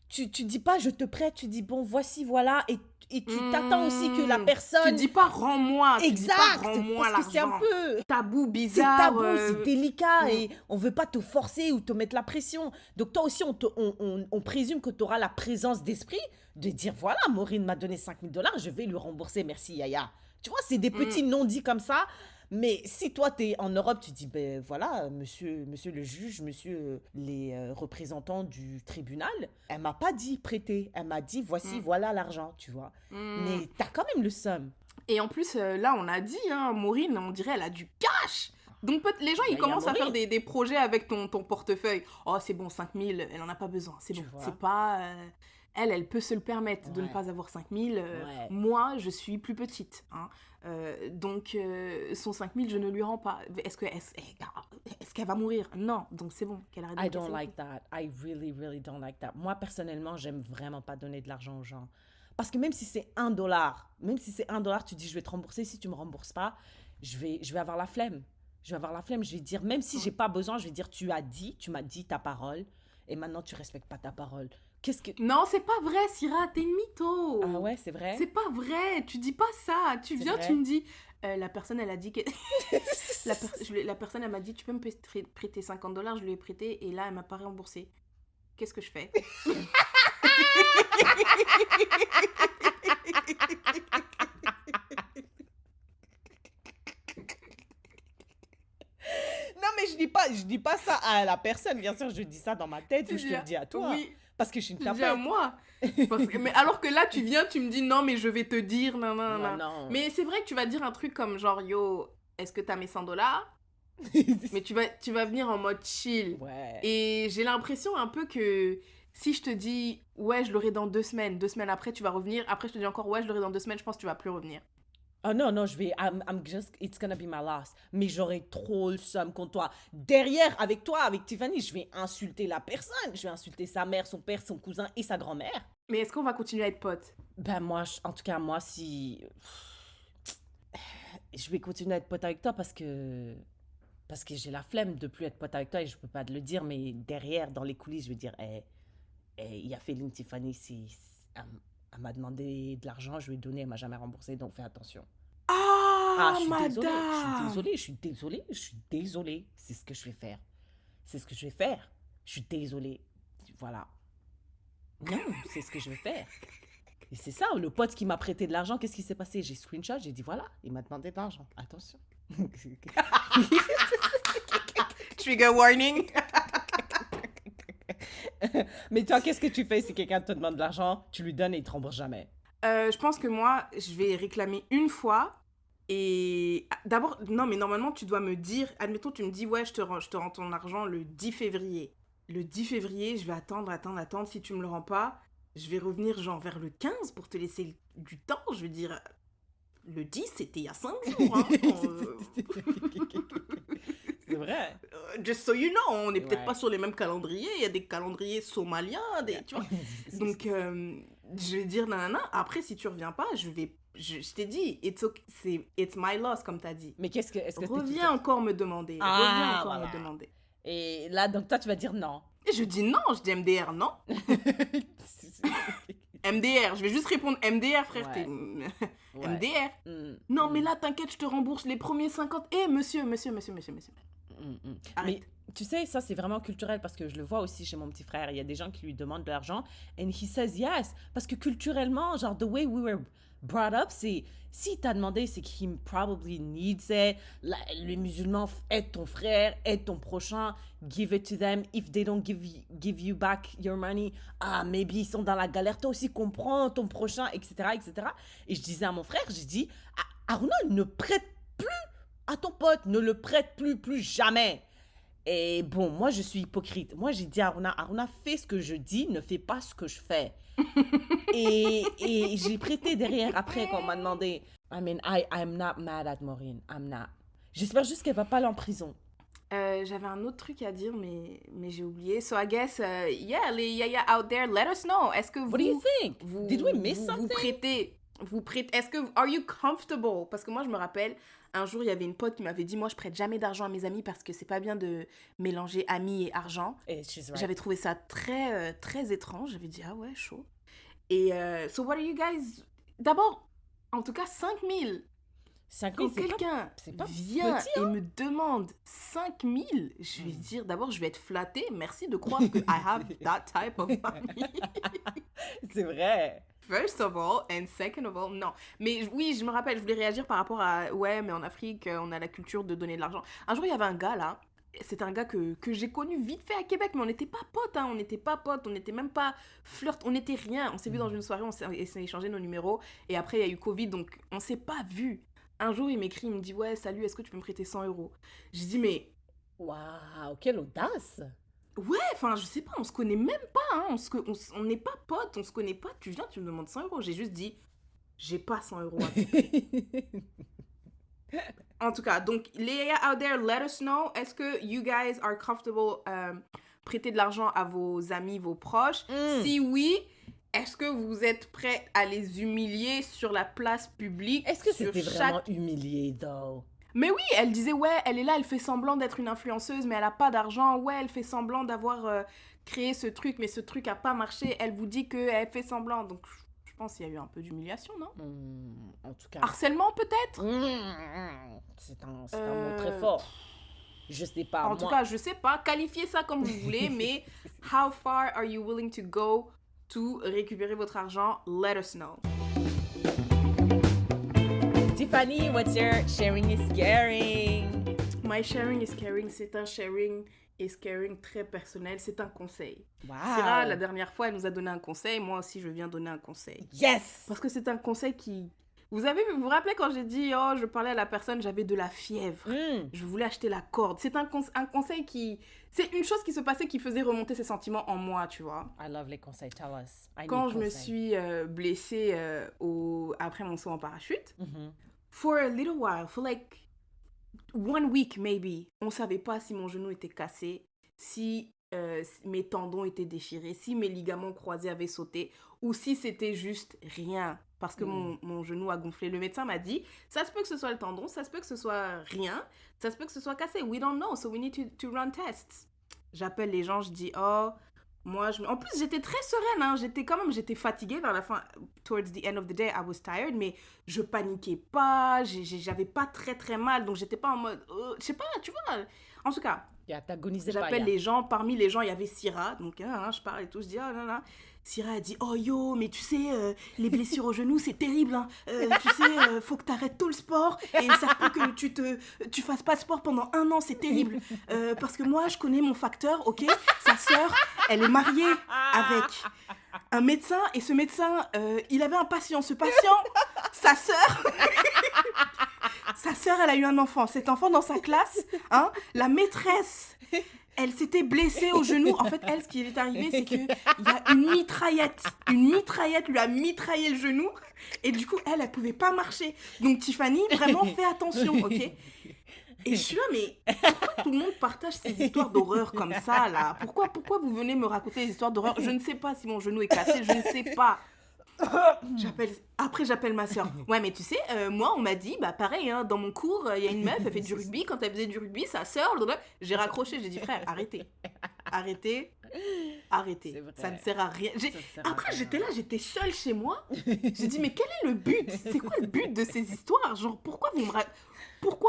dis pas je te prête, tu dis bon, voici, voilà, et tu t'attends aussi que la personne... Tu dis pas rends-moi, exact, tu dis pas rends-moi parce que c'est un l'argent. peu... Tabou, C'est bizarre. tabou, c'est délicat et on veut pas te forcer ou te mettre la pression. Donc toi aussi, on présume que tu auras la présence d'esprit de dire voilà, Maureen m'a donné $5,000, je vais lui rembourser, merci Yaya. Tu vois, c'est des petits non-dits comme ça. Mais si toi, tu es en Europe, tu dis, ben voilà, monsieur le juge, monsieur les représentants du tribunal, elle m'a pas dit prêter, elle m'a dit, voici, voilà l'argent, tu vois. Mais tu as quand même le somme. Et en plus, là, on a dit, hein, Maureen, on dirait, elle a du cash. Donc les gens, ils commencent à faire des projets avec ton portefeuille. Oh, c'est bon, 5,000, elle en a pas besoin, c'est bon. C'est pas... Elle peut se le permettre de ne pas avoir 5,000. Moi, je suis plus petite. Hein. Donc, son 5,000, je ne lui rends pas. Est-ce qu'elle va mourir. Non, donc c'est bon, qu'elle arrête de I me casser don't les like couilles. that. I really, really don't like that. Moi, personnellement, j'aime vraiment pas donner de l'argent aux gens. Parce que même si c'est $1, tu dis je vais te rembourser. Si tu me rembourses pas, je vais avoir la flemme. Je vais avoir la flemme. Je vais dire, même si Ouais. j'ai pas besoin, je vais dire tu m'as dit ta parole et maintenant tu respectes pas ta parole. Qu'est-ce que. Non, c'est pas vrai, Syrah, t'es une mytho. Ah ouais, c'est vrai? C'est pas vrai, tu dis pas ça. Tu C'est viens, vrai? tu me dis, la personne, elle a dit que... la personne, elle m'a dit, tu peux me prêter $50, je lui ai prêté, et là, elle m'a pas remboursé. Qu'est-ce que je fais? Non, mais je dis pas ça à la personne. Bien sûr, je dis ça dans ma tête Tu ou je te dis le dis à toi. Oui, Parce que je suis une tu dis à tapette. moi. Mais alors que là, tu viens, tu me dis, non, mais je vais te dire, non, non, Ouais, non. non. Mais c'est vrai que tu vas dire un truc comme genre, yo, est-ce que t'as mes $100? Mais tu vas venir en mode chill. Ouais. Et j'ai l'impression un peu que si je te dis, ouais, je l'aurai dans 2 semaines, 2 semaines après, tu vas revenir. Après, je te dis encore, ouais, je l'aurai dans 2 semaines, je pense que tu vas plus revenir. Oh non, non, it's gonna be my last. Mais j'aurai trop le seum contre toi. Derrière, avec toi, avec Tiffany, je vais insulter la personne. Je vais insulter sa mère, son père, son cousin et sa grand-mère. Mais est-ce qu'on va continuer à être potes? Ben moi, en tout cas, moi, si... Je vais continuer à être pote avec toi parce que... Parce que j'ai la flemme de plus être pote avec toi et je peux pas te le dire, mais derrière, dans les coulisses, je vais dire, il y a Féline Tiffany, elle m'a demandé de l'argent, je lui ai donné, elle m'a jamais remboursé, donc fais attention. Ah, Ah, je suis désolée, je suis madame! désolée, je suis désolée, je suis désolée. C'est ce que je vais faire. C'est ce que je vais faire. Je suis désolée. Voilà. Non, c'est ce que je vais faire. Et c'est ça, le pote qui m'a prêté de l'argent, qu'est-ce qui s'est passé? J'ai screenshot, j'ai dit voilà, il m'a demandé de l'argent. Attention. Trigger warning! Mais toi, qu'est-ce que tu fais si quelqu'un te demande de l'argent, tu lui donnes et il te rembourse jamais? Je pense que moi, je vais réclamer une fois. Et d'abord, non, mais normalement, tu dois me dire, admettons, tu me dis, ouais, je te rends ton argent le 10 février. Le 10 février, je vais attendre. Si tu me le rends pas, je vais revenir genre vers le 15 pour te laisser du temps. Je veux dire, le 10, c'était il y a 5 jours. Hein. C'est vrai. Just so you know, on n'est peut-être Ouais. pas sur les mêmes calendriers. Il y a des calendriers somaliens, tu vois. Donc, je vais dire nanana. Après, si tu reviens pas, je t'ai dit, it's my loss, comme t'as dit. Mais est-ce que Reviens encore me demander. Ah, Reviens encore voilà. me demander. Et là, donc toi, tu vas dire non. Et je dis non, je dis MDR, non. MDR, je vais juste répondre MDR, frère. Ouais. T'es... Ouais. MDR. Non, mais là, t'inquiète, je te rembourse les premiers 50. Monsieur. Arrête. Mais tu sais, ça c'est vraiment culturel parce que je le vois aussi chez mon petit frère. Il y a des gens qui lui demandent de l'argent and he says yes. Parce que culturellement, genre, the way we were brought up, c'est si t'as demandé, c'est qu'il probably needs it. Les musulmans, aide ton frère, aide ton prochain, give it to them. If they don't give you back your money, maybe ils sont dans la galère. Toi aussi, comprends ton prochain, etc., etc. Et je disais à mon frère, j'ai dit, Aruna, ne prête plus à ton pote, ne le prête plus jamais. Et bon, moi, je suis hypocrite. Moi, j'ai dit à Aruna, fais ce que je dis, ne fais pas ce que je fais. et j'ai prêté derrière après quand on m'a demandé. I mean, I'm not mad at Maureen. I'm not. J'espère juste qu'elle va pas aller en prison. J'avais un autre truc à dire, mais j'ai oublié. So I guess, yeah, les yaya out there, let us know. Est-ce que vous... What do you think? Did we miss something? Vous prêtez... Est-ce que... Are you comfortable? Parce que moi, je me rappelle, un jour, il y avait une pote qui m'avait dit, moi, je prête jamais d'argent à mes amis parce que c'est pas bien de mélanger amis et argent. Et she's right. J'avais trouvé ça très, très étrange. J'avais dit, ah ouais, chaud. Et so what are you guys... D'abord, en tout cas, 5 000. 5 Quand 000, c'est quelqu'un c'est pas vient petit, et me demande 5 000, je vais dire, d'abord, je vais être flattée. Merci de croire que I have that type of money. C'est vrai. First of all, and second of all, non. Mais oui, je me rappelle, je voulais réagir par rapport à, ouais, mais en Afrique, on a la culture de donner de l'argent. Un jour, il y avait un gars, là. C'est un gars que j'ai connu vite fait à Québec, mais on n'était pas potes, hein. On n'était même pas flirt, on n'était rien. On s'est vu dans une soirée, on s'est échangé nos numéros, et après, il y a eu Covid, donc on s'est pas vu. Un jour, il m'écrit, il me dit, ouais, salut, est-ce que tu peux me prêter 100 €? J'ai dit, mais... Waouh, quelle audace. Ouais, enfin, je sais pas, on se connaît même pas, hein. On n'est pas potes, on se connaît pas. Tu viens, tu me demandes 100 €. J'ai juste dit, j'ai pas 100 € à te prêter. En tout cas, donc, les out there, let us know. Est-ce que you guys are comfortable prêter de l'argent à vos amis, vos proches? Si oui, est-ce que vous êtes prêts à les humilier sur la place publique? Est-ce que sur c'était chaque... vraiment humilié, though? Mais oui, elle disait, ouais, elle est là, elle fait semblant d'être une influenceuse, mais elle a pas d'argent. Ouais, elle fait semblant d'avoir créé ce truc, mais ce truc a pas marché. Elle vous dit qu'elle fait semblant. Donc, je pense qu'il y a eu un peu d'humiliation, non? En tout cas... Harcèlement, peut-être? C'est un mot très fort. Je sais pas, En tout cas, je sais pas. Qualifiez ça comme vous voulez, mais how far are you willing to go to récupérer votre argent? Let us know. Tiffany, what's your sharing is caring? My sharing is caring, c'est un sharing is caring très personnel, c'est un conseil. Wow. Syrah, la dernière fois, elle nous a donné un conseil, moi aussi je viens donner un conseil. Yes! Parce que c'est un conseil qui... Vous vous rappelez quand j'ai dit, oh, je parlais à la personne, j'avais de la fièvre. Je voulais acheter la corde. C'est un conseil qui... C'est une chose qui se passait qui faisait remonter ses sentiments en moi, tu vois. I love les conseils, tell us. Quand je me suis blessée après mon saut en parachute, for a little while, for like 1 week maybe, on savait pas si mon genou était cassé, si mes tendons étaient déchirés, si mes ligaments croisés avaient sauté, ou si c'était juste rien, parce que mon genou a gonflé. Le médecin m'a dit, ça se peut que ce soit le tendon, ça se peut que ce soit rien, ça se peut que ce soit cassé. We don't know, so we need to run tests. J'appelle les gens, je dis, oh... En plus, j'étais très sereine, hein. J'étais fatiguée vers la fin. Towards the end of the day, I was tired, mais je paniquais pas, j'avais pas très très mal, donc j'étais pas en mode, je sais pas, tu vois. En tout cas, j'appelle les gens, parmi les gens, il y avait Syrah, donc je parle et tout, je dis, oh là là. Syrah a dit, oh yo, mais tu sais, les blessures au genou, c'est terrible, hein. Tu sais, faut que t'arrêtes tout le sport, et ça peut que tu fasses pas de sport pendant 1 an, c'est terrible. Parce que moi, je connais mon facteur, ok? Sa sœur, elle est mariée avec un médecin, et ce médecin, il avait un patient. Ce patient, sa sœur, elle a eu un enfant. Cet enfant, dans sa classe, hein, la maîtresse... Elle s'était blessée au genou. En fait, elle, ce qui est arrivé, c'est qu'il y a une mitraillette. Une mitraillette lui a mitraillé le genou. Et du coup, elle pouvait pas marcher. Donc, Tiffany, vraiment, fais attention, ok? Et je suis là, mais pourquoi tout le monde partage ces histoires d'horreur comme ça, là? Pourquoi vous venez me raconter des histoires d'horreur? Je ne sais pas si mon genou est cassé, je ne sais pas. J'appelle ma soeur. Ouais, mais tu sais, moi, on m'a dit, bah pareil, hein, dans mon cours, il y a une meuf, elle fait du rugby. Quand elle faisait du rugby, sa sœur, j'ai raccroché. J'ai dit, frère, arrêtez. Ça ne sert à rien. Après, j'étais là, j'étais seule chez moi. J'ai dit, mais quel est le but? C'est quoi le but de ces histoires? Genre, pourquoi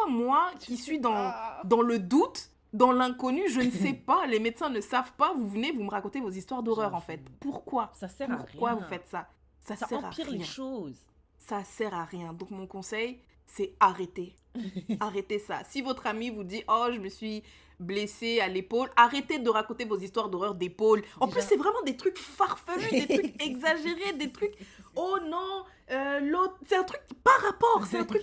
moi, qui suis dans le doute, dans l'inconnu, je ne sais pas, les médecins ne savent pas, vous venez, vous me racontez vos histoires d'horreur, en fait. Pourquoi? Ça sert à rien. Pourquoi vous faites ça? Ça sert empire à rien. Les choses. Ça sert à rien. Donc, mon conseil, c'est arrêtez. Arrêtez ça. Si votre ami vous dit, oh, je me suis blessée à l'épaule, arrêtez de raconter vos histoires d'horreur d'épaule. En plus, c'est vraiment des trucs farfelus, des trucs exagérés, des trucs, oh non, l'autre, c'est un truc par rapport, ça n'a pas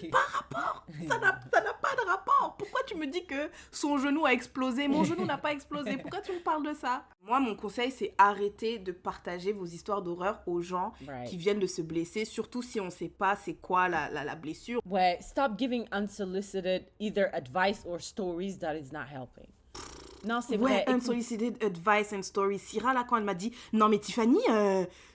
de rapport. Pourquoi tu me dis que son genou a explosé? Mon genou n'a pas explosé. Pourquoi tu me parles de ça? Moi, mon conseil, c'est arrêter de partager vos histoires d'horreur aux gens qui viennent de se blesser, surtout si on ne sait pas c'est quoi la blessure. Ouais, stop giving unsolicited either advice or stories that is not helping. Non, c'est vrai. Ouais, unsolicited advice and stories. Syrah, là, quand elle m'a dit, non mais Tiffany,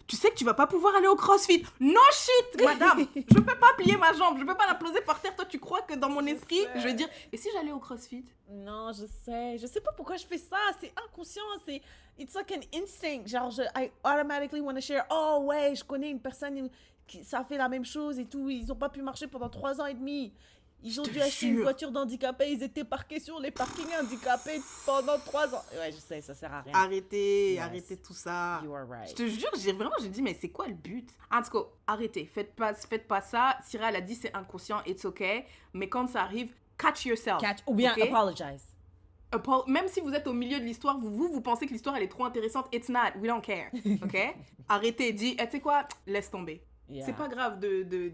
tu sais que tu vas pas pouvoir aller au CrossFit. No shit, madame. Je peux pas plier ma jambe, je peux pas la poser par terre. Toi, tu crois que dans mon esprit, je vais dire, et si j'allais au CrossFit? Non, je sais pas pourquoi je fais ça. C'est inconscient, it's like an instinct. Genre, I automatically want to share. Oh ouais, je connais une personne qui ça fait la même chose et tout. Ils ont pas pu marcher pendant 3 ans et demi. Ils ont dû acheter une voiture d'handicapés, ils étaient parqués sur les parkings handicapés pendant 3 ans. Ouais, je sais, ça sert à rien. Arrêtez tout ça. You are right. Je te jure, j'ai dit, mais c'est quoi le but? En tout cas, arrêtez, faites pas ça. Syrah, elle a dit, c'est inconscient, it's okay. Mais quand ça arrive, catch yourself. Ou bien apologize. Même si vous êtes au milieu de l'histoire, vous pensez que l'histoire, elle est trop intéressante, it's not, we don't care, ok? Arrêtez, dis, tu sais quoi? Laisse tomber. Yeah. C'est pas grave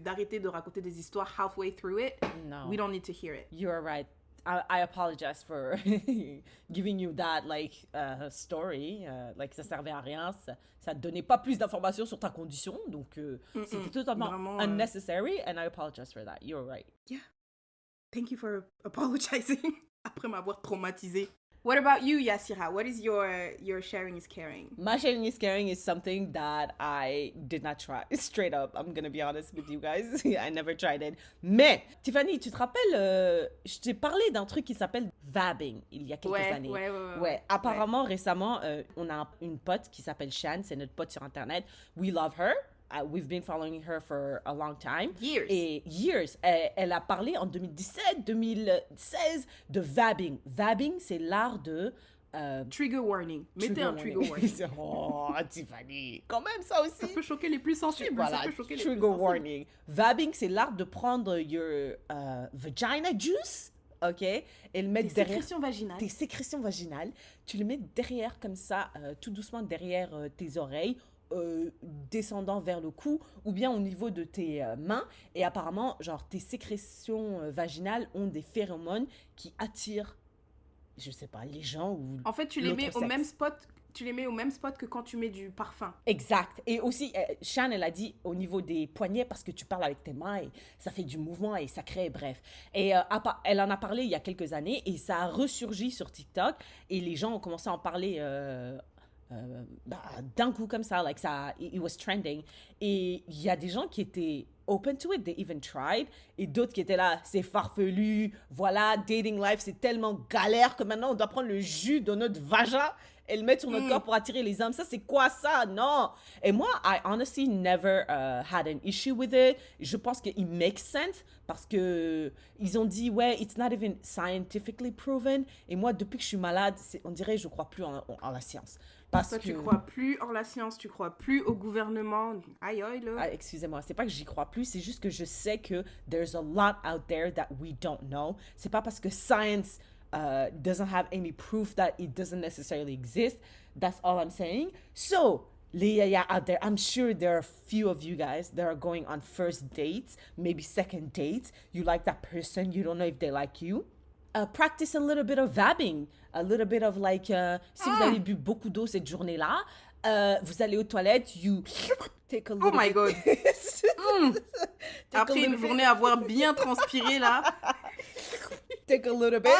d'arrêter de raconter des histoires halfway through it. No. We don't need to hear it. You are right. I apologize for giving you that story. Ça servait à rien. Ça te donnait pas plus d'informations sur ta condition. Donc, c'était totalement unnecessary. And I apologize for that. You're right. Yeah. Thank you for apologizing après m'avoir traumatisé. What about you, Yassira? What is your sharing is caring? My sharing is caring is something that I did not try. Straight up, I'm gonna be honest with you guys. I never tried it. Mais, Tiffany, tu te rappelles, je t'ai parlé d'un truc qui s'appelle vabbing il y a quelques années. Ouais. Apparemment, récemment, on a une pote qui s'appelle Shan, c'est notre pote sur Internet. We love her. We've been following her for a long time. Years. Elle a parlé en 2017, 2016 de vabbing. Vabbing, c'est l'art de... trigger warning. Mettez un trigger warning. Oh, Tiffany, quand même ça aussi. Ça peut choquer les plus sensibles. Voilà, trigger warning. Vabbing, c'est l'art de prendre your vagina juice, ok, et le mettre derrière... Tes sécrétions vaginales. Tu le mets derrière comme ça, tout doucement derrière tes oreilles, descendant vers le cou ou bien au niveau de tes mains, et apparemment genre tes sécrétions vaginales ont des phéromones qui attirent, je sais pas, les gens ou en fait tu les mets au même spot. Tu les mets au même spot que quand tu mets du parfum. Exact. Et aussi, Shan, elle a dit au niveau des poignets, parce que tu parles avec tes mains et ça fait du mouvement et ça crée, bref. Et elle en a parlé il y a quelques années et ça a ressurgi sur TikTok et les gens ont commencé à en parler d'un coup comme ça, like ça, it was trending. Et il y a des gens qui étaient open to it, they even tried, et d'autres qui étaient là, c'est farfelu, voilà, dating life, c'est tellement galère que maintenant on doit prendre le jus de notre vagin et le mettre sur notre corps pour attirer les hommes. Ça, c'est quoi ça? Non. Et moi, I honestly never had an issue with it. Je pense que it makes sense parce que ils ont dit, ouais, it's not even scientifically proven. Et moi, depuis que je suis malade, on dirait que je crois plus en la science. Parce toi, que... tu crois plus en la science, tu crois plus au gouvernement. Aïe, aïe, là. Ah, excusez-moi, c'est pas que j'y crois plus, c'est juste que je sais que there's a lot out there that we don't know. C'est pas parce que science doesn't have any proof that it doesn't necessarily exist. That's all I'm saying. So, les yaya out there, I'm sure there are a few of you guys that are going on first dates, maybe second dates. You like that person, you don't know if they like you. Practice a little bit of vabbing, a little bit of like, si vous avez bu beaucoup d'eau cette journée-là, vous allez aux toilettes, you take a little Oh my God. Après une journée à avoir bien transpiré là. Take a little bit.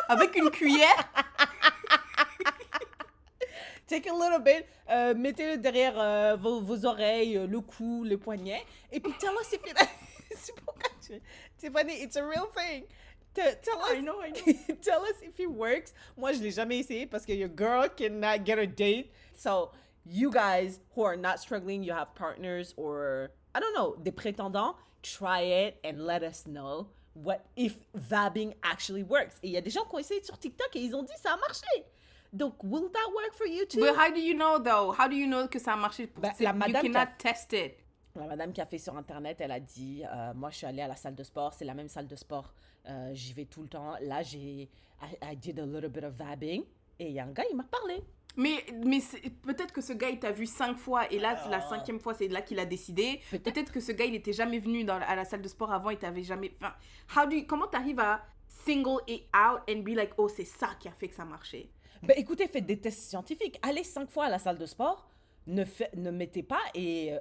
Avec une cuillère. Take a little bit. Mettez-le derrière vos oreilles, le cou, le poignet. Et puis tell us if it... C'est pourquoi tu... Tiffany, it's a real thing. Tell us, I know. Tell us if it works. Moi, je l'ai jamais essayé parce que your girl cannot get a date. So, you guys who are not struggling, you have partners or, I don't know, des prétendants, try it and let us know what if vabbing actually works. Et il y a des gens qui ont essayé sur TikTok et ils ont dit ça a marché. Donc, will that work for you too? But how do you know though? How do you know que ça a marché? La madame you cannot test it. La madame qui a fait sur Internet, elle a dit, moi, je suis allée à la salle de sport. C'est la même salle de sport. J'y vais tout le temps. Là, I did a little bit of vabbing. Et il y a un gars, il m'a parlé. Mais peut-être que ce gars, il t'a vu 5 fois. Et là, la 5e fois, c'est là qu'il a décidé. Peut-être que ce gars, il n'était jamais venu à la salle de sport avant. Il t'avait jamais... Enfin, comment t'arrives à single it out and be like, oh, c'est ça qui a fait que ça marchait? Ben, écoutez, faites des tests scientifiques. Allez 5 fois à la salle de sport. Ne mettez pas et...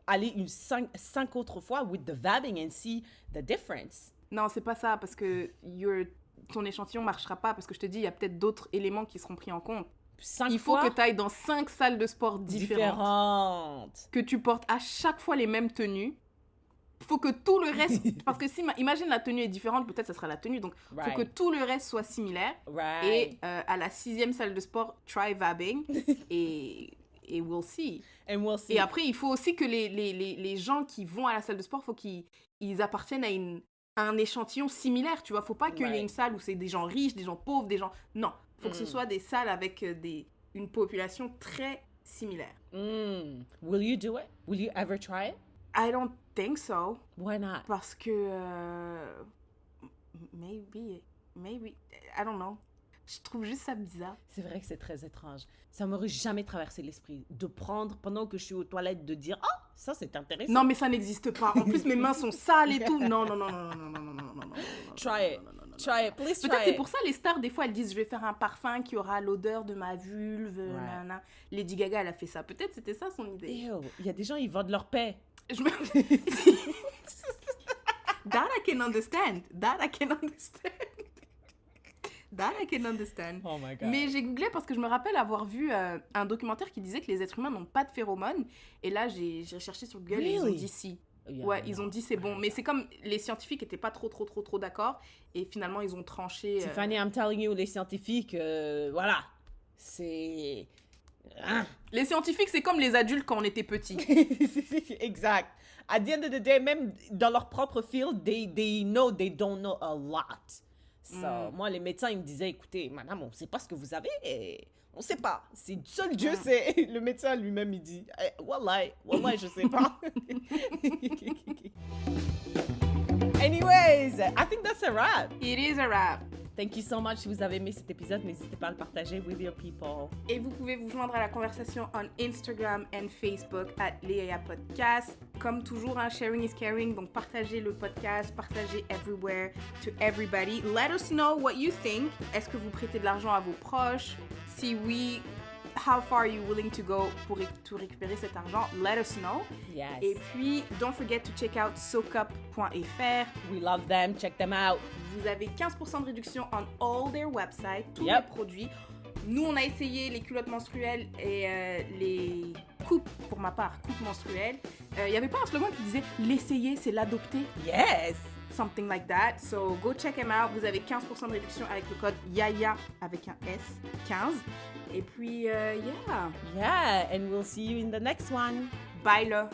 aller 5 autres fois with the vabbing and see the difference. Non, c'est pas ça, parce que ton échantillon marchera pas, parce que je te dis, il y a peut-être d'autres éléments qui seront pris en compte. Il faut que tu ailles dans 5 salles de sport différentes. Que tu portes à chaque fois les mêmes tenues. Il faut que tout le reste... parce que si, imagine la tenue est différente, peut-être ça sera la tenue. Donc, il faut que tout le reste soit similaire. Et à la 6e salle de sport, try vabbing. et we'll see. And we'll see. Et après, il faut aussi que les gens qui vont à la salle de sport, il faut qu'ils appartiennent à un échantillon similaire, tu vois. Faut pas qu'il y ait une salle où c'est des gens riches, des gens pauvres, des gens... Non, faut que ce soit des salles avec une population très similaire. Will you do it? Will you ever try it? I don't think so. Why not? Parce que... maybe, I don't know. Je trouve juste ça bizarre. C'est vrai que c'est très étrange. Ça m'aurait jamais traversé l'esprit de prendre, pendant que je suis aux toilettes, de dire « Ah, ça c'est intéressant. » Non, mais ça n'existe pas. En plus, mes mains sont sales et tout. Non. Try it. Try it. Please try it. Peut-être c'est pour ça les stars, des fois, elles disent « Je vais faire un parfum qui aura l'odeur de ma vulve. » Lady Gaga, elle a fait ça. Peut-être c'était ça son idée. Il y a des gens, ils vendent leur paix. That I can understand. That I can understand. That I can understand. Oh my God. Mais j'ai googlé parce que je me rappelle avoir vu un documentaire qui disait que les êtres humains n'ont pas de phéromones. Et là, j'ai recherché sur Google et ils ont Really? dit si. Yeah, Ouais, no. ils ont dit c'est bon. Mais c'est comme les scientifiques n'étaient pas trop d'accord. Et finalement, ils ont tranché. Tiffany, I'm telling you, les scientifiques, voilà, c'est... Hein? Les scientifiques, c'est comme les adultes quand on était petits. Exact. At the end of the day, même dans leur propre field, they know they don't know a lot. So, moi, les médecins, ils me disaient, écoutez, madame, on ne sait pas ce que vous avez, on ne sait pas. Si seul Dieu sait. Le médecin lui-même, il dit, wallah, je ne sais pas. Anyways, I think that's a wrap. It is a wrap. Thank you so much. Si vous avez aimé cet épisode, n'hésitez pas à le partager with your people. Et vous pouvez vous joindre à la conversation on Instagram and Facebook at Léa Podcast. Comme toujours, sharing is caring. Donc partagez le podcast, partagez everywhere to everybody. Let us know what you think. Est-ce que vous prêtez de l'argent à vos proches? Si oui, how far are you willing to go pour récupérer cet argent? Let us know. Yes. Et puis, don't forget to check out soakup.fr. We love them. Check them out. Vous avez 15% de réduction on all their websites, tous Yep. les produits. Nous, on a essayé les culottes menstruelles et les coupes, pour ma part, coupes menstruelles. Il n'y avait pas un slogan qui disait « L'essayer, c'est l'adopter Yes. ». Something like that. So, go check them out. Vous avez 15% de réduction avec le code YAYA avec un S, 15. Et puis, yeah. Yeah, and we'll see you in the next one. Bye là.